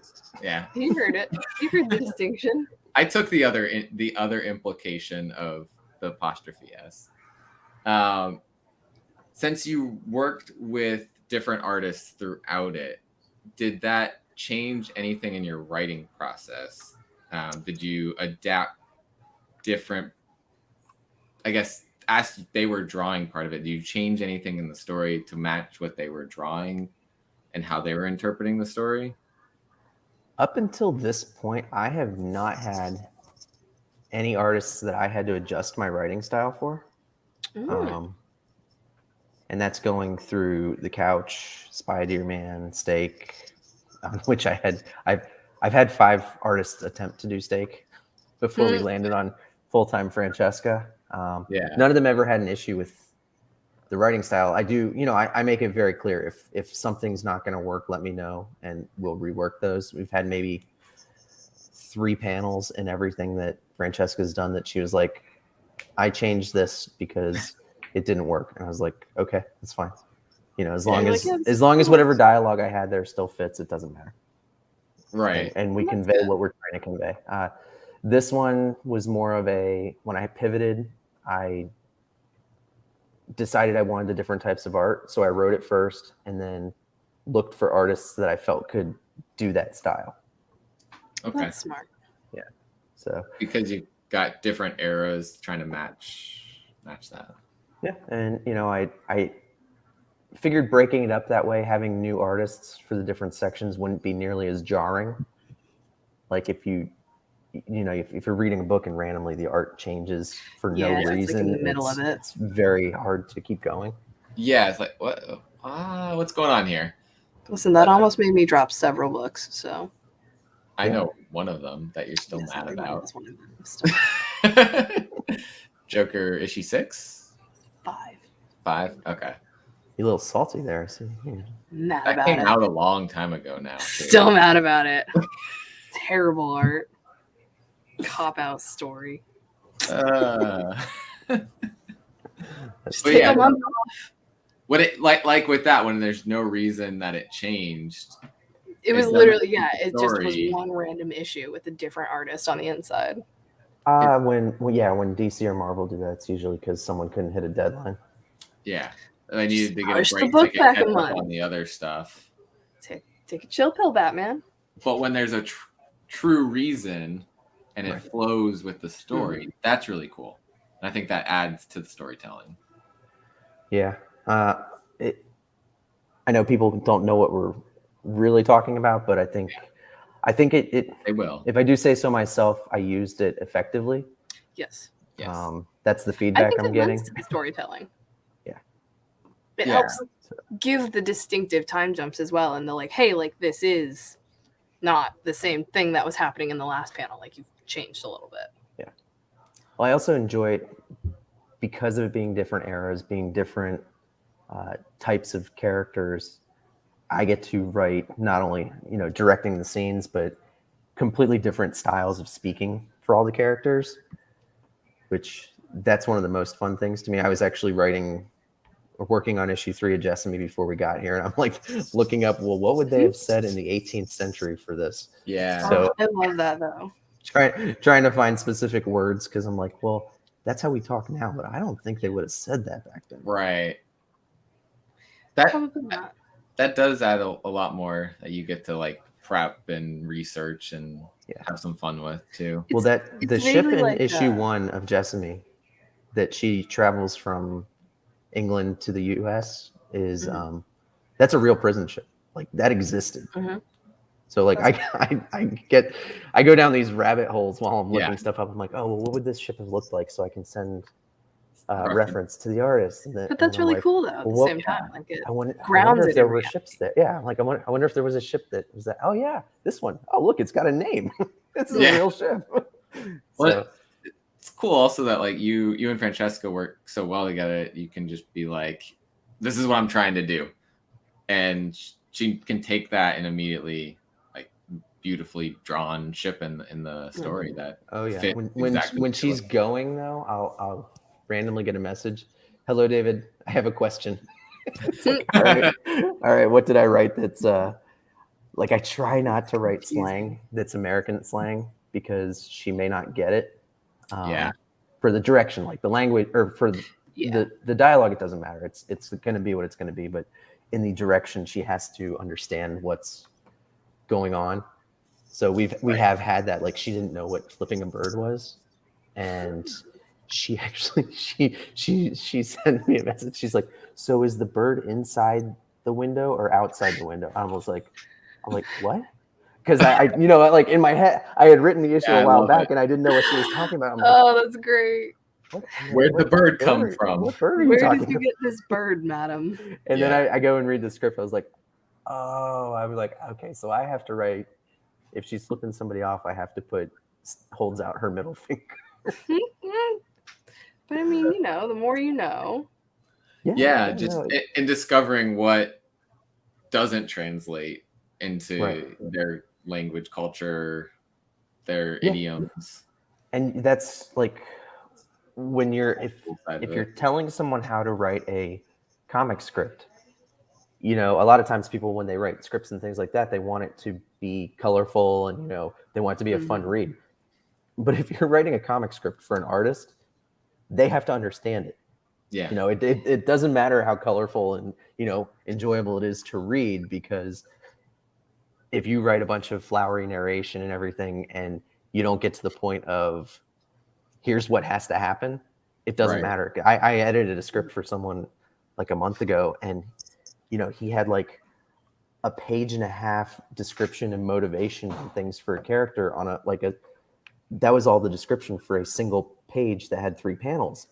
Yeah, you heard it. You heard the distinction. I took the other implication of the apostrophe S. Since you worked with different artists throughout it, did that change anything in your writing process? Did you adapt different? I guess as they were drawing part of it, do you change anything in the story to match what they were drawing and how they were interpreting the story? Up until this point, I have not had any artists that I had to adjust my writing style for. And that's going through The Couch, Spy Deer Man, Steak, which I've had 5 artists attempt to do Steak before we landed on full-time Francesca. None of them ever had an issue with the writing style. I do, I make it very clear if something's not going to work, let me know and we'll rework those. We've had maybe 3 panels in everything that Francesca's done that she was like, I changed this because it didn't work. And I was like, okay, that's fine. As long as whatever dialogue I had there still fits, it doesn't matter. Right. And we convey what we're trying to convey. This one was more of when I pivoted, I decided I wanted the different types of art. So I wrote it first and then looked for artists that I felt could do that style. Okay. That's smart. Yeah. So because you got different eras trying to match that. Yeah. And I figured breaking it up that way, having new artists for the different sections wouldn't be nearly as jarring. Like if you're reading a book and randomly the art changes for no reason, it's like in the middle of it. It's very hard to keep going. Yeah, it's like what's going on here? Listen, that almost made me drop several books. So I know one of them that you're still mad about. One of them. Joker, is she 6? 5. 5? Okay. You're a little salty there. So, yeah. Mad That about came it. out a long time ago now. Too. Still mad about it. Terrible art. Cop out story. Just take a month off. What it like with that when there's no reason that it changed. It was literally it just was one random issue with a different artist on the inside. When DC or Marvel do that, it's usually because someone couldn't hit a deadline. Yeah, they needed to get push a break the book to back get a month on the other stuff. Take a chill pill, Batman. But when there's a true reason and it flows with the story, that's really cool. And I think that adds to the storytelling. Yeah, I know people don't know what we're really talking about, but I think it they will. If I do say so myself, I used it effectively. Yes. That's the feedback I'm getting. To the storytelling. Yeah. It helps give the distinctive time jumps as well, and the like, hey, like this is not the same thing that was happening in the last panel. Like you've changed a little bit. Yeah. Well, I also enjoy it because of it being different eras, being different types of characters. I get to write not only, directing the scenes, but completely different styles of speaking for all the characters, which that's one of the most fun things to me. I was actually working on issue 3 of Jessamy before we got here. And I'm like looking up, well, what would they have said in the 18th century for this? Yeah. So I love that though. Trying to find specific words. Cause I'm like, well, that's how we talk now, but I don't think they would have said that back then. Right. Probably not. That does add a lot more that you get to like prep and research and have some fun with too. Well, the ship in issue 1 of Jessamy that she travels from England to the US is that's a real prison ship. Like that existed. So like I go down these rabbit holes while I'm looking stuff up. I'm like, oh, well, what would this ship have looked like? So I can send reference to the artist. But that's really cool though. At the same time, like it I wonder grounds if there were ships there. Yeah, like I wonder if there was a ship that was that. Oh yeah, this one. Oh look, it's got a name. This is a real ship. Well, it's cool also that like you and Francesca work so well together. You can just be like, this is what I'm trying to do, and she can take that and immediately like beautifully drawn ship in the story that. Oh yeah. When she's going though, I'll randomly get a message. Hello, David. I have a question. Like, all right. What did I write? That's like I try not to write slang that's American slang because she may not get it. For the direction, like the language, or for the dialogue, it doesn't matter. It's going to be what it's going to be. But in the direction, she has to understand what's going on. So we have had that. Like she didn't know what flipping a bird was, and she actually she sent me a message. She's like, so is the bird inside the window or outside the window? I'm like, what? Because I like in my head I had written the issue a while back and I didn't know what she was talking about. Like, that's great. Where'd the bird come from? What bird are you Where talking did you get this bird, madam? And then I go and read the script. I was like, oh, I was like, okay, so I have to write, if she's flipping somebody off, I have to put holds out her middle finger. But I mean, the more you know. Yeah, just in discovering what doesn't translate into their language, culture, their idioms. And that's like when if you're telling someone how to write a comic script, a lot of times people, when they write scripts and things like that, they want it to be colorful and, they want it to be a fun read. But if you're writing a comic script for an artist, they have to understand it. Yeah. It doesn't matter how colorful and, enjoyable it is to read, because if you write a bunch of flowery narration and everything and you don't get to the point of here's what has to happen, it doesn't matter. I edited a script for someone like a month ago, and he had like a 1.5-page description and motivation and things for a character on that was all the description for a single page that had 3 panels.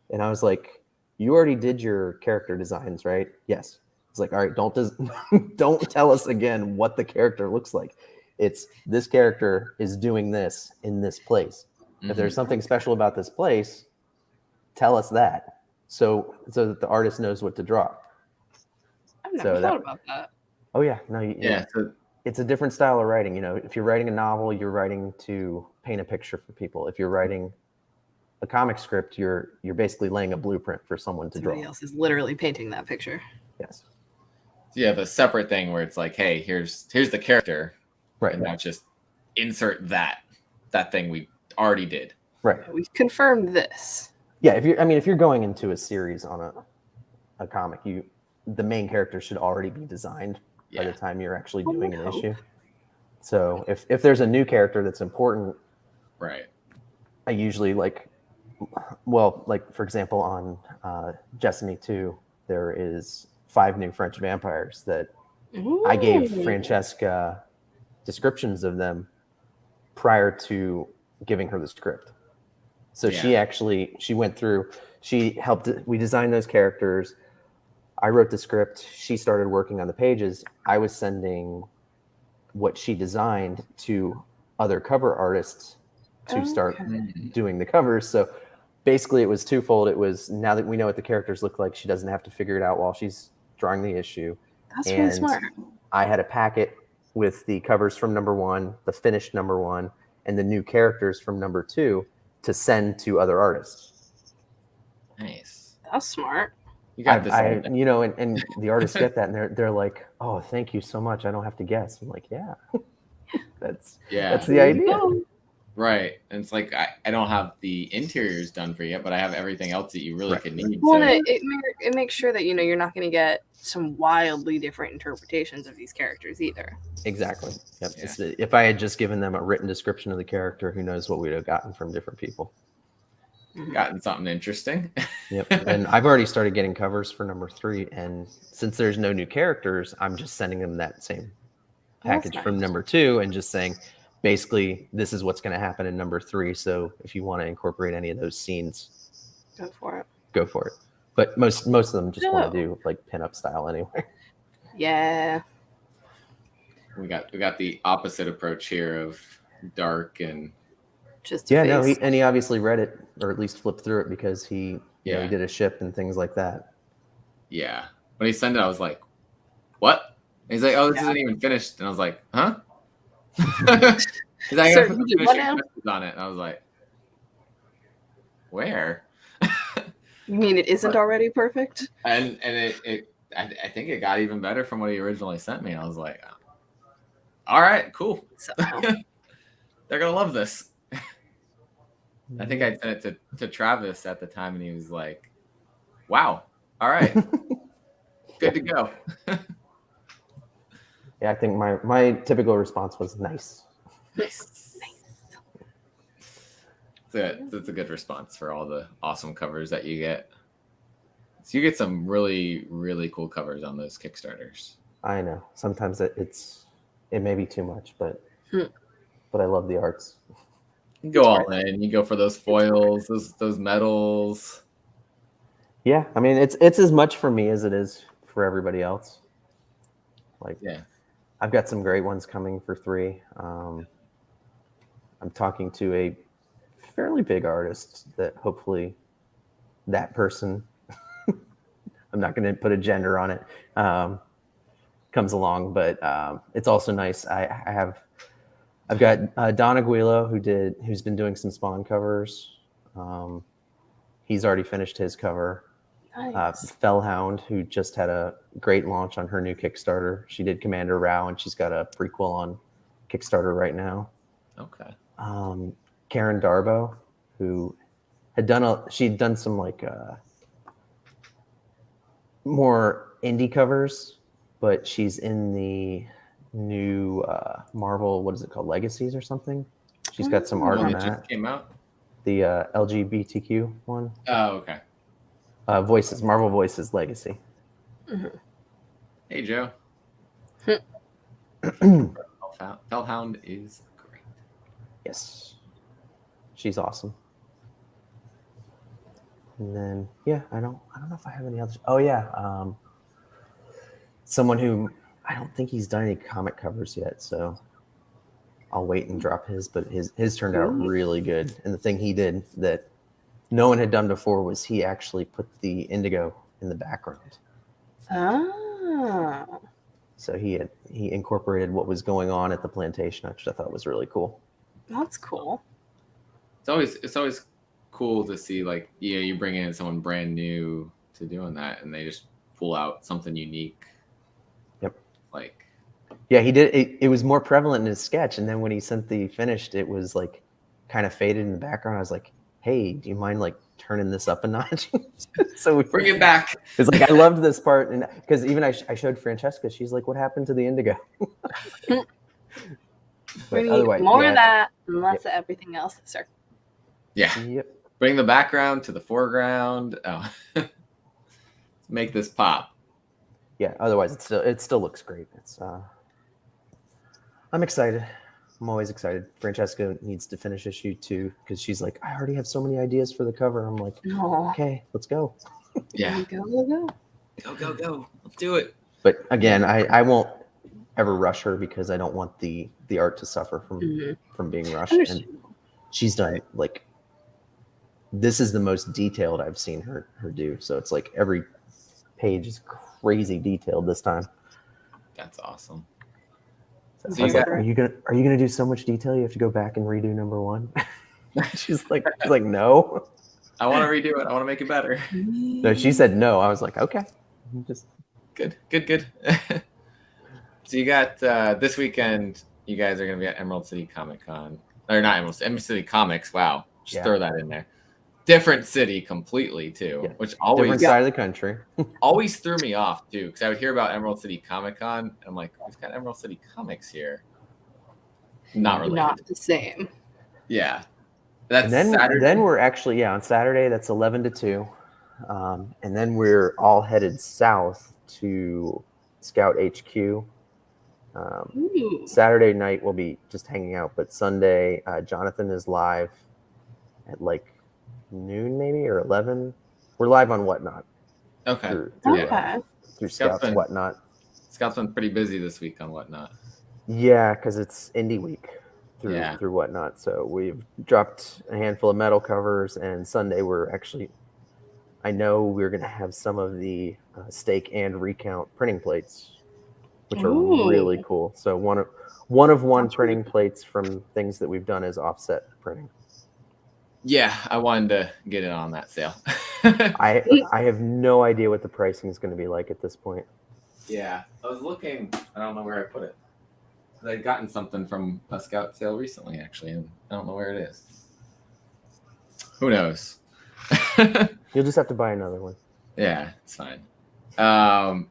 And I was like, you already did your character designs, right? Yes. It's like, all right, don't tell us again what the character looks like. It's this character is doing this in this place. If there's something special about this place, tell us that. so that the artist knows what to draw. I've never thought about that. Oh yeah, no, Yeah. So, it's a different style of writing. You know, if you're writing a novel, you're writing to paint a picture for people. If you're writing a comic script, you're basically laying a blueprint for someone to draw. Somebody else is literally painting that picture. Yes. you have a separate thing where it's like, hey, here's the character, Right. and now just insert that thing we already did. Right. We've confirmed this. Yeah, if you're going into a series on a comic, the main character should already be designed by the time you're actually doing an issue. So if there's a new character that's important, right, I usually like for example on Jessamy 2, there is 5 new French vampires that I gave Francesca descriptions of them prior to giving her the script. So she went through, she helped, we designed those characters. I wrote the script. She started working on the pages. I was sending what she designed to other cover artists to start doing the covers. So basically it was twofold. It was, now that we know what the characters look like, she doesn't have to figure it out while she's drawing the issue. That's really smart. I had a packet with the covers from number 1, the finished number 1, and the new characters from number 2 to send to other artists. Nice. That's smart. You got this. And the artists get that, and they're like, "Oh, thank you so much. I don't have to guess." I'm like, "Yeah, that's the idea." Right. And it's like, I don't have the interiors done for you yet, but I have everything else that you really could need. Well, it makes sure that you're not going to get some wildly different interpretations of these characters either. Exactly. Yep. Yeah. If I had just given them a written description of the character, who knows what we'd have gotten from different people. Gotten something interesting. Yep. And I've already started getting covers for number 3, and since there's no new characters, I'm just sending them that same package from number 2 and just saying, basically, this is what's going to happen in number 3. So if you want to incorporate any of those scenes, go for it. But most of them just want to do like pinup style anyway. Yeah. We got the opposite approach here of dark and just he obviously read it, or at least flipped through it, because he he did a ship and things like that. Yeah. When he sent it, I was like, "What?" And he's like, "Oh, this isn't even finished." And I was like, "Huh?" He's like, "I put the on it." And I was like, "Where?" You mean it isn't already perfect? And I think it got even better from what he originally sent me. I was like, "All right, cool." They're gonna love this. I think I sent it to Travis at the time, and he was like, "Wow, all right, good to go." Yeah, I think my typical response was nice. Nice. That's a good response for all the awesome covers that you get. So you get some really, really cool covers on those Kickstarters. I know. Sometimes it may be too much, but I love the arts. You go all in. You go for those foils, those metals. Yeah, I mean it's as much for me as it is for everybody else. I've got some great ones coming for 3. I'm talking to a fairly big artist that hopefully that person, I'm not going to put a gender on it, comes along, but it's also nice. I've got Don Aguilo who's been doing some Spawn covers. He's already finished his cover. Nice. Fellhound, who just had a great launch on her new Kickstarter. She did Commander Rao, and she's got a prequel on Kickstarter right now. Okay. Karen Darbo, who she'd done some like more indie covers, but she's in the new Marvel, what is it called, Legacies or something? She's got some art on that. Just came out? The LGBTQ one. Oh, okay. Voices, Marvel Voices Legacy. Mm-hmm. Hey, Joe. Fellhound is great. Yes. She's awesome. And then, I don't know if I have any others. Oh, yeah. Someone who, I don't think he's done any comic covers yet, so I'll wait and drop his, but his turned out really good. And the thing he did that no one had done before was he actually put the indigo in the background. Oh. So he incorporated what was going on at the plantation, which I thought was really cool. That's cool. It's always cool to see, like, you bring in someone brand new to doing that, and they just pull out something unique. Yep. Like, yeah, he did. It was more prevalent in his sketch, and then when he sent the finished, it was like kind of faded in the background. I was like, hey, do you mind like turning this up a notch? So we bring it back. It's like, I loved this part, and because even I showed Francesca, she's like, what happened to the indigo? We need more of that and less of everything else, sir. Yeah. Yep. Bring the background to the foreground. Oh. Make this pop. Yeah, otherwise it still looks great. It's I'm excited. I'm always excited. Francesca needs to finish issue 2 because she's like, I already have so many ideas for the cover. I'm like, okay, let's go. Yeah. Go. Let's do it. But again, I won't ever rush her because I don't want the art to suffer from being rushed. And she's done like, this is the most detailed I've seen her do. So it's like every page is crazy detailed this time. That's awesome. So I was like, are you gonna do so much detail you have to go back and redo number 1? she's like no. I want to redo it. I want to make it better. No, she said no. I was like, okay. Just good. So you got this weekend, you guys are gonna be at Emerald City Comic Con. Or not Emerald City Comics. Wow. Just throw that in there. Different city completely too, which always different side of the country. always threw me off too, because I would hear about Emerald City Comic Con, and I'm like, we've got Emerald City Comics here. Not related. Not the same. Yeah. That's Saturday. Then we're actually on Saturday. That's 11 to 2, and then we're all headed south to Scout HQ. Saturday night we'll be just hanging out, but Sunday Jonathan is live at like noon maybe or 11. We're live on Whatnot. Okay. Through Scout's Whatnot. Scout's been pretty busy this week on Whatnot. Yeah, because it's Indie Week through Whatnot. So we've dropped a handful of metal covers, and Sunday I know we're going to have some of the stake and recount printing plates, which are really cool. So one of one printing plates from things that we've done is offset printing. Yeah, I wanted to get in on that sale. I have no idea what the pricing is going to be like at this point. Yeah, I was looking. I don't know where I put it. I'd gotten something from a Scout sale recently, actually, and I don't know where it is. Who knows? You'll just have to buy another one. Yeah, it's fine. I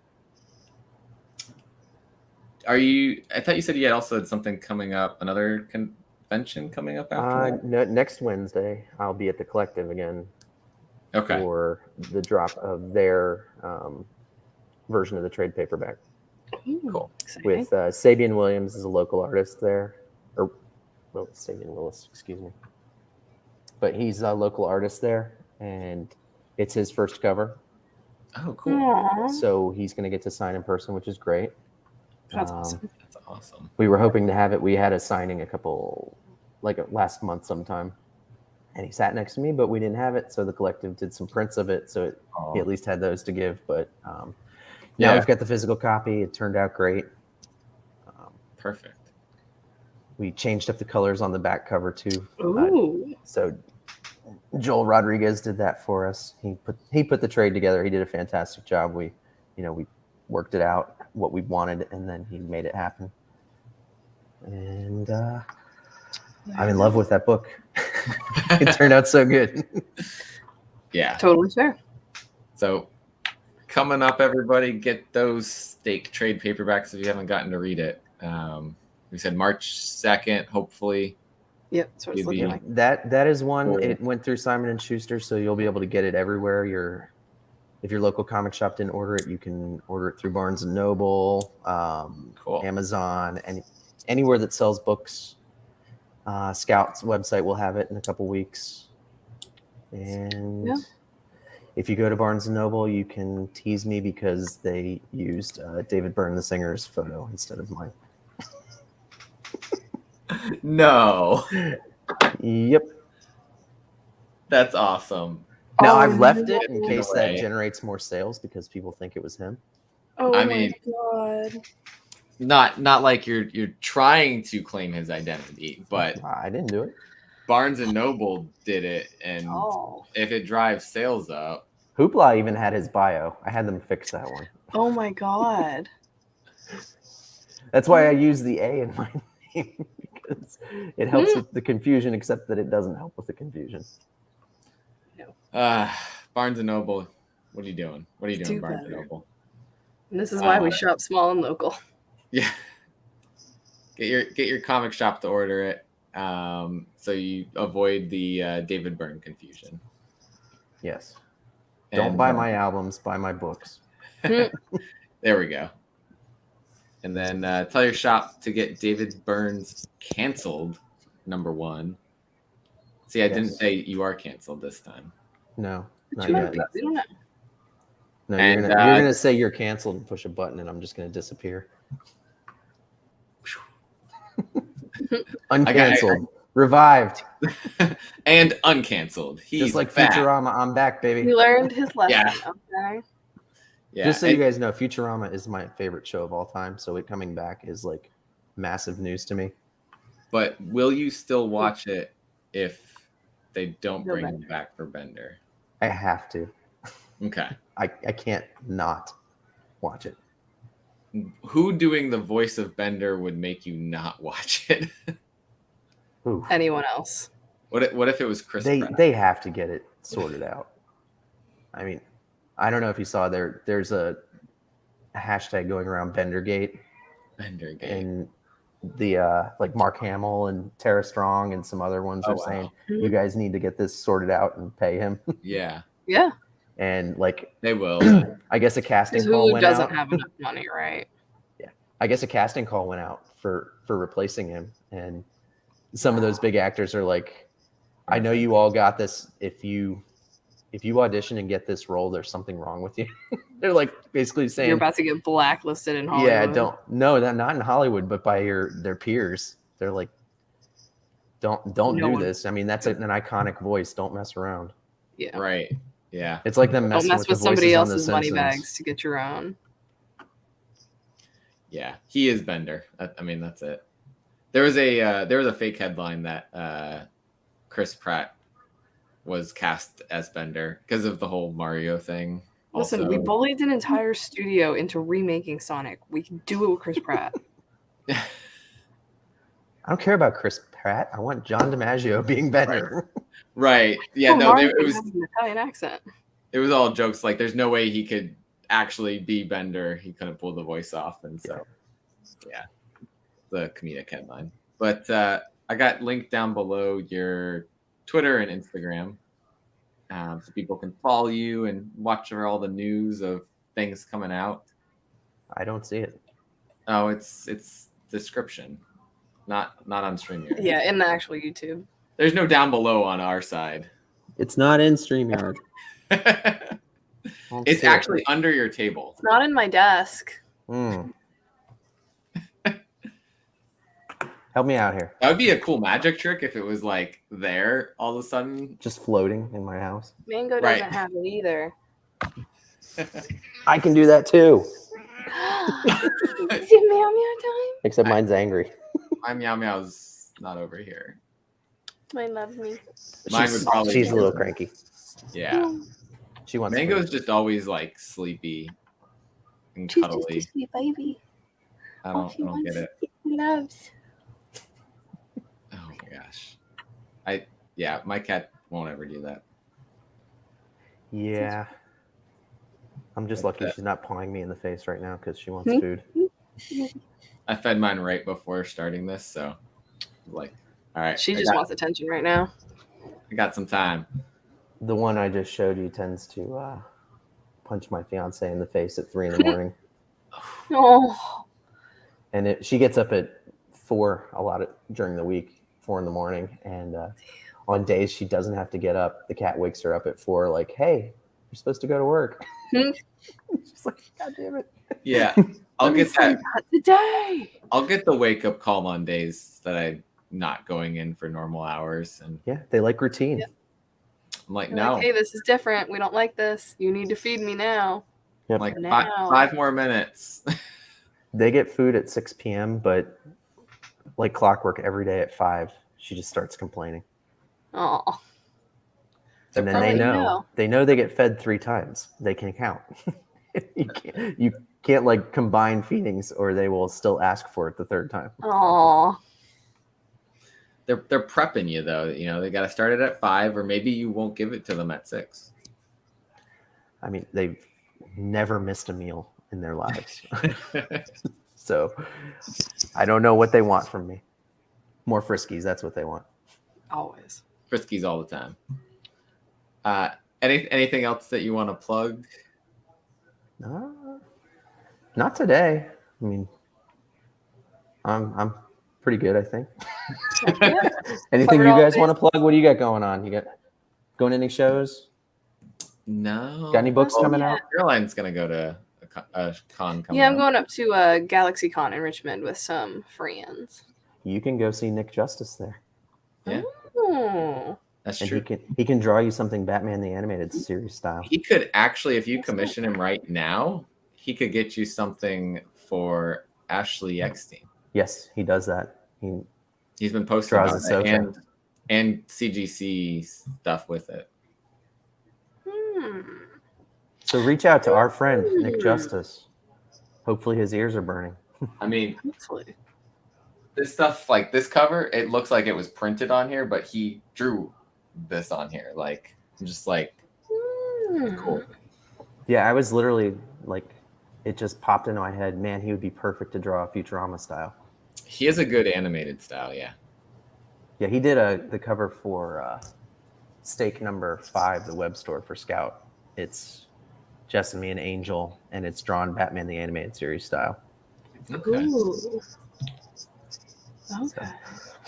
thought you said you also had something coming up, another convention coming up after that? No, next Wednesday, I'll be at the Collective again. Okay. For the drop of their version of the trade paperback. Cool. With Sabian Williams is a local artist there. Sabian Willis, excuse me. But he's a local artist there, and it's his first cover. Oh, cool. Aww. So he's going to get to sign in person, which is great. That's awesome. That's awesome. We were hoping to have it. We had a signing last month sometime, and he sat next to me, but we didn't have it. So the Collective did some prints of it, so he at least had those to give. But now we've got the physical copy. It turned out great. Perfect. We changed up the colors on the back cover too. Ooh. So Joel Rodriguez did that for us. He put the trade together. He did a fantastic job. We worked it out what we wanted, and then he made it happen. And I'm in love with that book. It turned out so good. Yeah. Totally fair. So coming up, everybody, get those stake trade paperbacks if you haven't gotten to read it. We said March 2nd, hopefully. Yep, that's what it's looking like. That is one. It went through Simon & Schuster, so you'll be able to get it everywhere. If your local comic shop didn't order it, you can order it through Barnes & Noble, cool. Amazon, and anywhere that sells books. Scout's website will have it in a couple weeks. And if you go to Barnes & Noble, you can tease me because they used David Byrne, the singer's photo instead of mine. No. Yep. That's awesome. Now, Oh, I've left it in no. case way. that generates more sales because people think it was him. Oh I my mean- god. Not like you're trying to claim his identity, but I didn't do it. Barnes and Noble did it, and Oh. if it drives sales up, Hoopla even had his bio. I had them fix that one. Oh my god. That's why I use the A in my name, because it helps with the confusion, except that it doesn't help with the confusion. Barnes and Noble, what are you doing? What are you doing, Do Barnes and better. Noble? And this is why we shop small and local. Yeah, get your comic shop to order it, so you avoid the David Byrne confusion. Yes. Don't And, buy my albums, buy my books. There we go. And then tell your shop to get David Byrne's Canceled #1. See, I didn't say You Are Canceled this time. No, not We yet. don't know. No, And, you're gonna say you're canceled and push a button, and I'm just gonna disappear. Uncanceled, revived, And uncanceled. He's just like back. Futurama. I'm back, He baby. learned his lesson. Yeah. Okay. Yeah. Just so and- you guys know, Futurama is my favorite show of all time. So it coming back is like massive news to me. But will you still watch it if they don't No bring him Bender. back for Bender? I have to. Okay. I can't not watch it. Who doing the voice of Bender would make you not watch it? Ooh. Anyone else? What if it was Chris Pratt? They have to get it sorted out. I mean, I don't know if you saw there's a hashtag going around Bendergate, Bender game. and the like Mark Hamill and Tara Strong and some other ones Oh, are wow. saying you guys need to get this sorted out and pay him. Yeah, Yeah. And like they will. I guess a casting Because call Hulu went doesn't out. have enough money, right? I guess a casting call went out for replacing him, and some of those big actors are like, I know you all got this. If you audition and get this role, there's something wrong with you. They're like basically saying, You're about to get blacklisted in Hollywood. yeah, not in Hollywood, but by their peers. They're like, don't No do one- this. I mean, that's an iconic voice. Don't mess around. Yeah. Right. Yeah. It's like them Don't messing mess with with the somebody voices on The else's money Simpsons. bags to get your own. Yeah. He is Bender. I mean, that's it. There was a fake headline that Chris Pratt was cast as Bender because of the whole Mario thing. Listen, Also- we bullied an entire studio into remaking Sonic. We can do it with Chris Pratt. I don't care about Chris Pratt. I want John DiMaggio being Bender. Right. Yeah. Oh, No. Mario It was has an Italian accent. it was all jokes. Like, there's no way he could actually be Bender. He couldn't pull the voice off, and so yeah, the comedic headline. But I got linked down below your Twitter and Instagram, so people can follow you and watch for all the news of things coming out. I don't see it. Oh, it's description, not on StreamYard. Yeah, in the actual YouTube. There's no down below on our side. It's not in StreamYard. It's actually under your table. It's not in my desk. Help me out here. That would be a cool magic trick if it was like there all of a sudden. Just floating in my house. Mango Right. doesn't have it either. I can do that too. Is it meow meow time? Except mine's angry. My meow meow's not over here. Mine loves me. Mine would probably She's be- a little cranky. Yeah. She wants Mango's food. just always like sleepy and She's just cuddly. a sweet baby. I All don't she wants get it. is loves. Oh my gosh. Yeah, my cat won't ever do that. Yeah. I'm just What's lucky that? she's not pawing me in the face right now because she wants Hmm? food. I fed mine right before starting this, so like, all right. She I just got- wants attention right now. I got some time. The one I just showed you tends to punch my fiance in the face at 3 a.m. Oh, And she gets up at 4 a lot during the week, 4 a.m. And on days she doesn't have to get up, the cat wakes her up at 4, like, "Hey, you're supposed to go to work." She's like, "God damn it!" Yeah, I'll get that. today. I'll get the wake up call on days that I'm not going in for normal hours, and Yeah, they like routine. I'm like, You're no. like, hey, this is different. We don't like this. You need to feed me now. Yep. Like Now. 5 more minutes. They get food at 6 p.m., but like clockwork every day at 5, she just starts complaining. Oh. And then they know they get fed 3 times. They can count. you can't like combine feedings, or they will still ask for it the 3rd time. Oh. They're prepping you though. You know, they got to start it at 5, or maybe you won't give it to them at 6. I mean, they've never missed a meal in their lives. So I don't know what they want from me. More Friskies, that's what they want. Always. Friskies all the time. Anything else that you want to plug? Not today. I mean, I'm pretty good, I think. Anything you guys want to plug? What do you got going on? You got going to any shows? No. Got any books coming out? Caroline's gonna go to a con coming Yeah, I'm up. going up to Galaxy Con in Richmond with some friends. You can go see Nick Justus there. Yeah. Oh. That's And true. he can draw you something Batman the Animated Series style. He could actually, if you commission him right now, he could get you something for Ashley Eckstein. Yes, he does that. He's been posting Draws about a that and CGC stuff with it. So reach out to our friend Nick Justus. Hopefully his ears are burning. I mean, Hopefully. this stuff, like this cover, it looks like it was printed on here, but he drew this on here. Like, I'm just like, cool. Yeah, I was literally like, it just popped into my head. Man, he would be perfect to draw a Futurama style. He has a good animated style, yeah. Yeah, he did the cover for Stake number 5, the web store for Scout. It's Jess and me and Angel, and it's drawn Batman the Animated Series style. Okay. Ooh. Okay.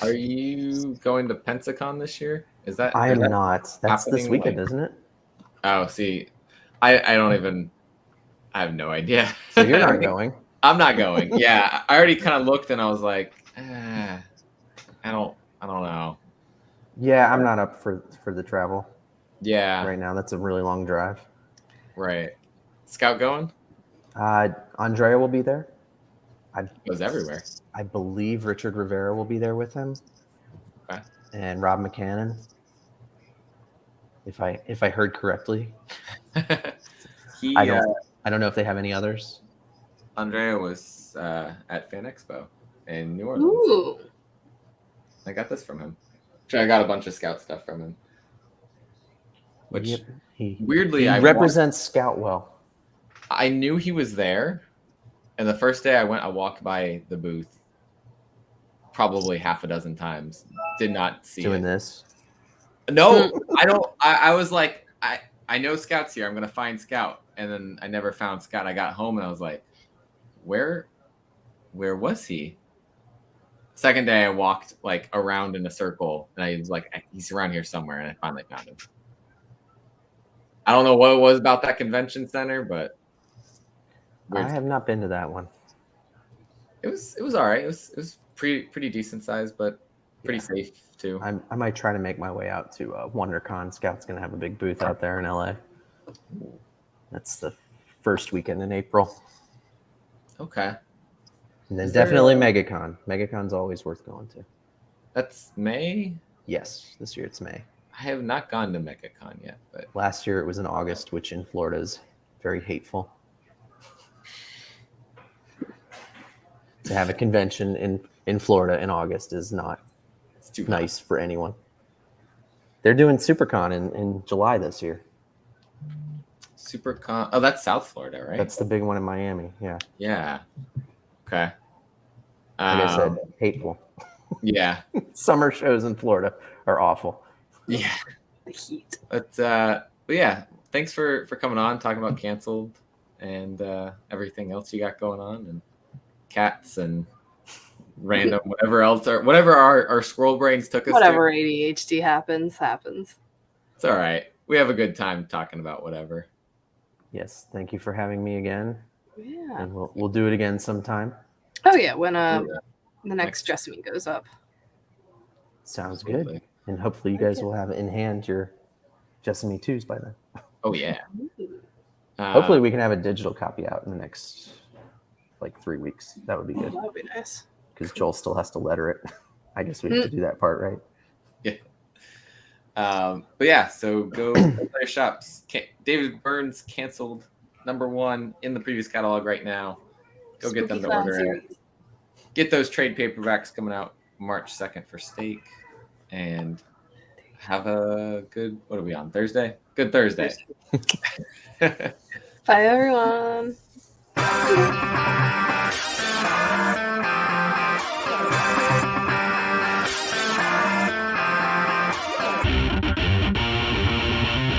Are you going to Pensacon this year? Is that? I am not. That's this happening, weekend, like- isn't it? Oh, see, I don't even. I have no idea. So you're not going. I'm not going. Yeah, I already kind of looked and I was like, I don't know. Yeah, I'm not up for the travel Yeah, right now. That's a really long drive. right. Scout going? Andrea will be there. It was everywhere. I believe Richard Rivera will be there with him. Okay. And Rob McCannon, if I heard correctly. I don't know if they have any others. Andrea was at Fan Expo in New Orleans. Ooh. I got this from him. Actually, I got a bunch of Scout stuff from him. Which Yep. weirdly, he represents Scout well. I knew he was there, and the first day I walked by the booth probably half a dozen times. Did not see Doing it. this. No, I don't. I was like, I know Scout's here. I'm gonna find Scout, and then I never found Scout. I got home and I was like, where was he? Second day, I walked like around in a circle, and I was like, he's around here somewhere, and I finally found him. I don't know what it was about that convention center, but I have not been to that one. it was all right. It was pretty decent size, but pretty safe too. I might try to make my way out to WonderCon. Scout's going to have a big booth out there in LA. That's the first weekend in April. Okay. And then Is there definitely MegaCon. MegaCon's always worth going to. That's May. Yes, this year it's May. I have not gone to MegaCon yet, but Last year it was in August, which in Florida is very hateful. To have a convention in Florida in August is not it's too nice for anyone. They're doing SuperCon in July this year. SuperCon. Oh, that's South Florida, right? That's the big one in Miami. Yeah. Yeah. Okay. Like I said, hateful. Yeah. Summer shows in Florida are awful. Yeah. The heat. But yeah, thanks for coming on, talking about Canceled and everything else you got going on, and cats and random whatever our squirrel brains took us Whatever to. ADHD happens. It's all right. We have a good time talking about whatever. Yes. Thank you for having me again. Yeah. And we'll do it again sometime. Oh yeah, when the next Jessamine goes up. Sounds good. And hopefully you guys will have in hand your Jessamy 2s by then. Oh yeah. Hopefully we can have a digital copy out in the next like 3 weeks. That would be good. That would be nice. Because Joel still has to letter it. I guess we have to do that part, right? Yeah. But yeah, so go play your shops. David Byrne's Canceled, #1 in the previous catalog right now. Go get them to order it. Get those trade paperbacks coming out March 2nd for Stake. And have a good, what are we on, Thursday? Good Thursday. Bye, everyone.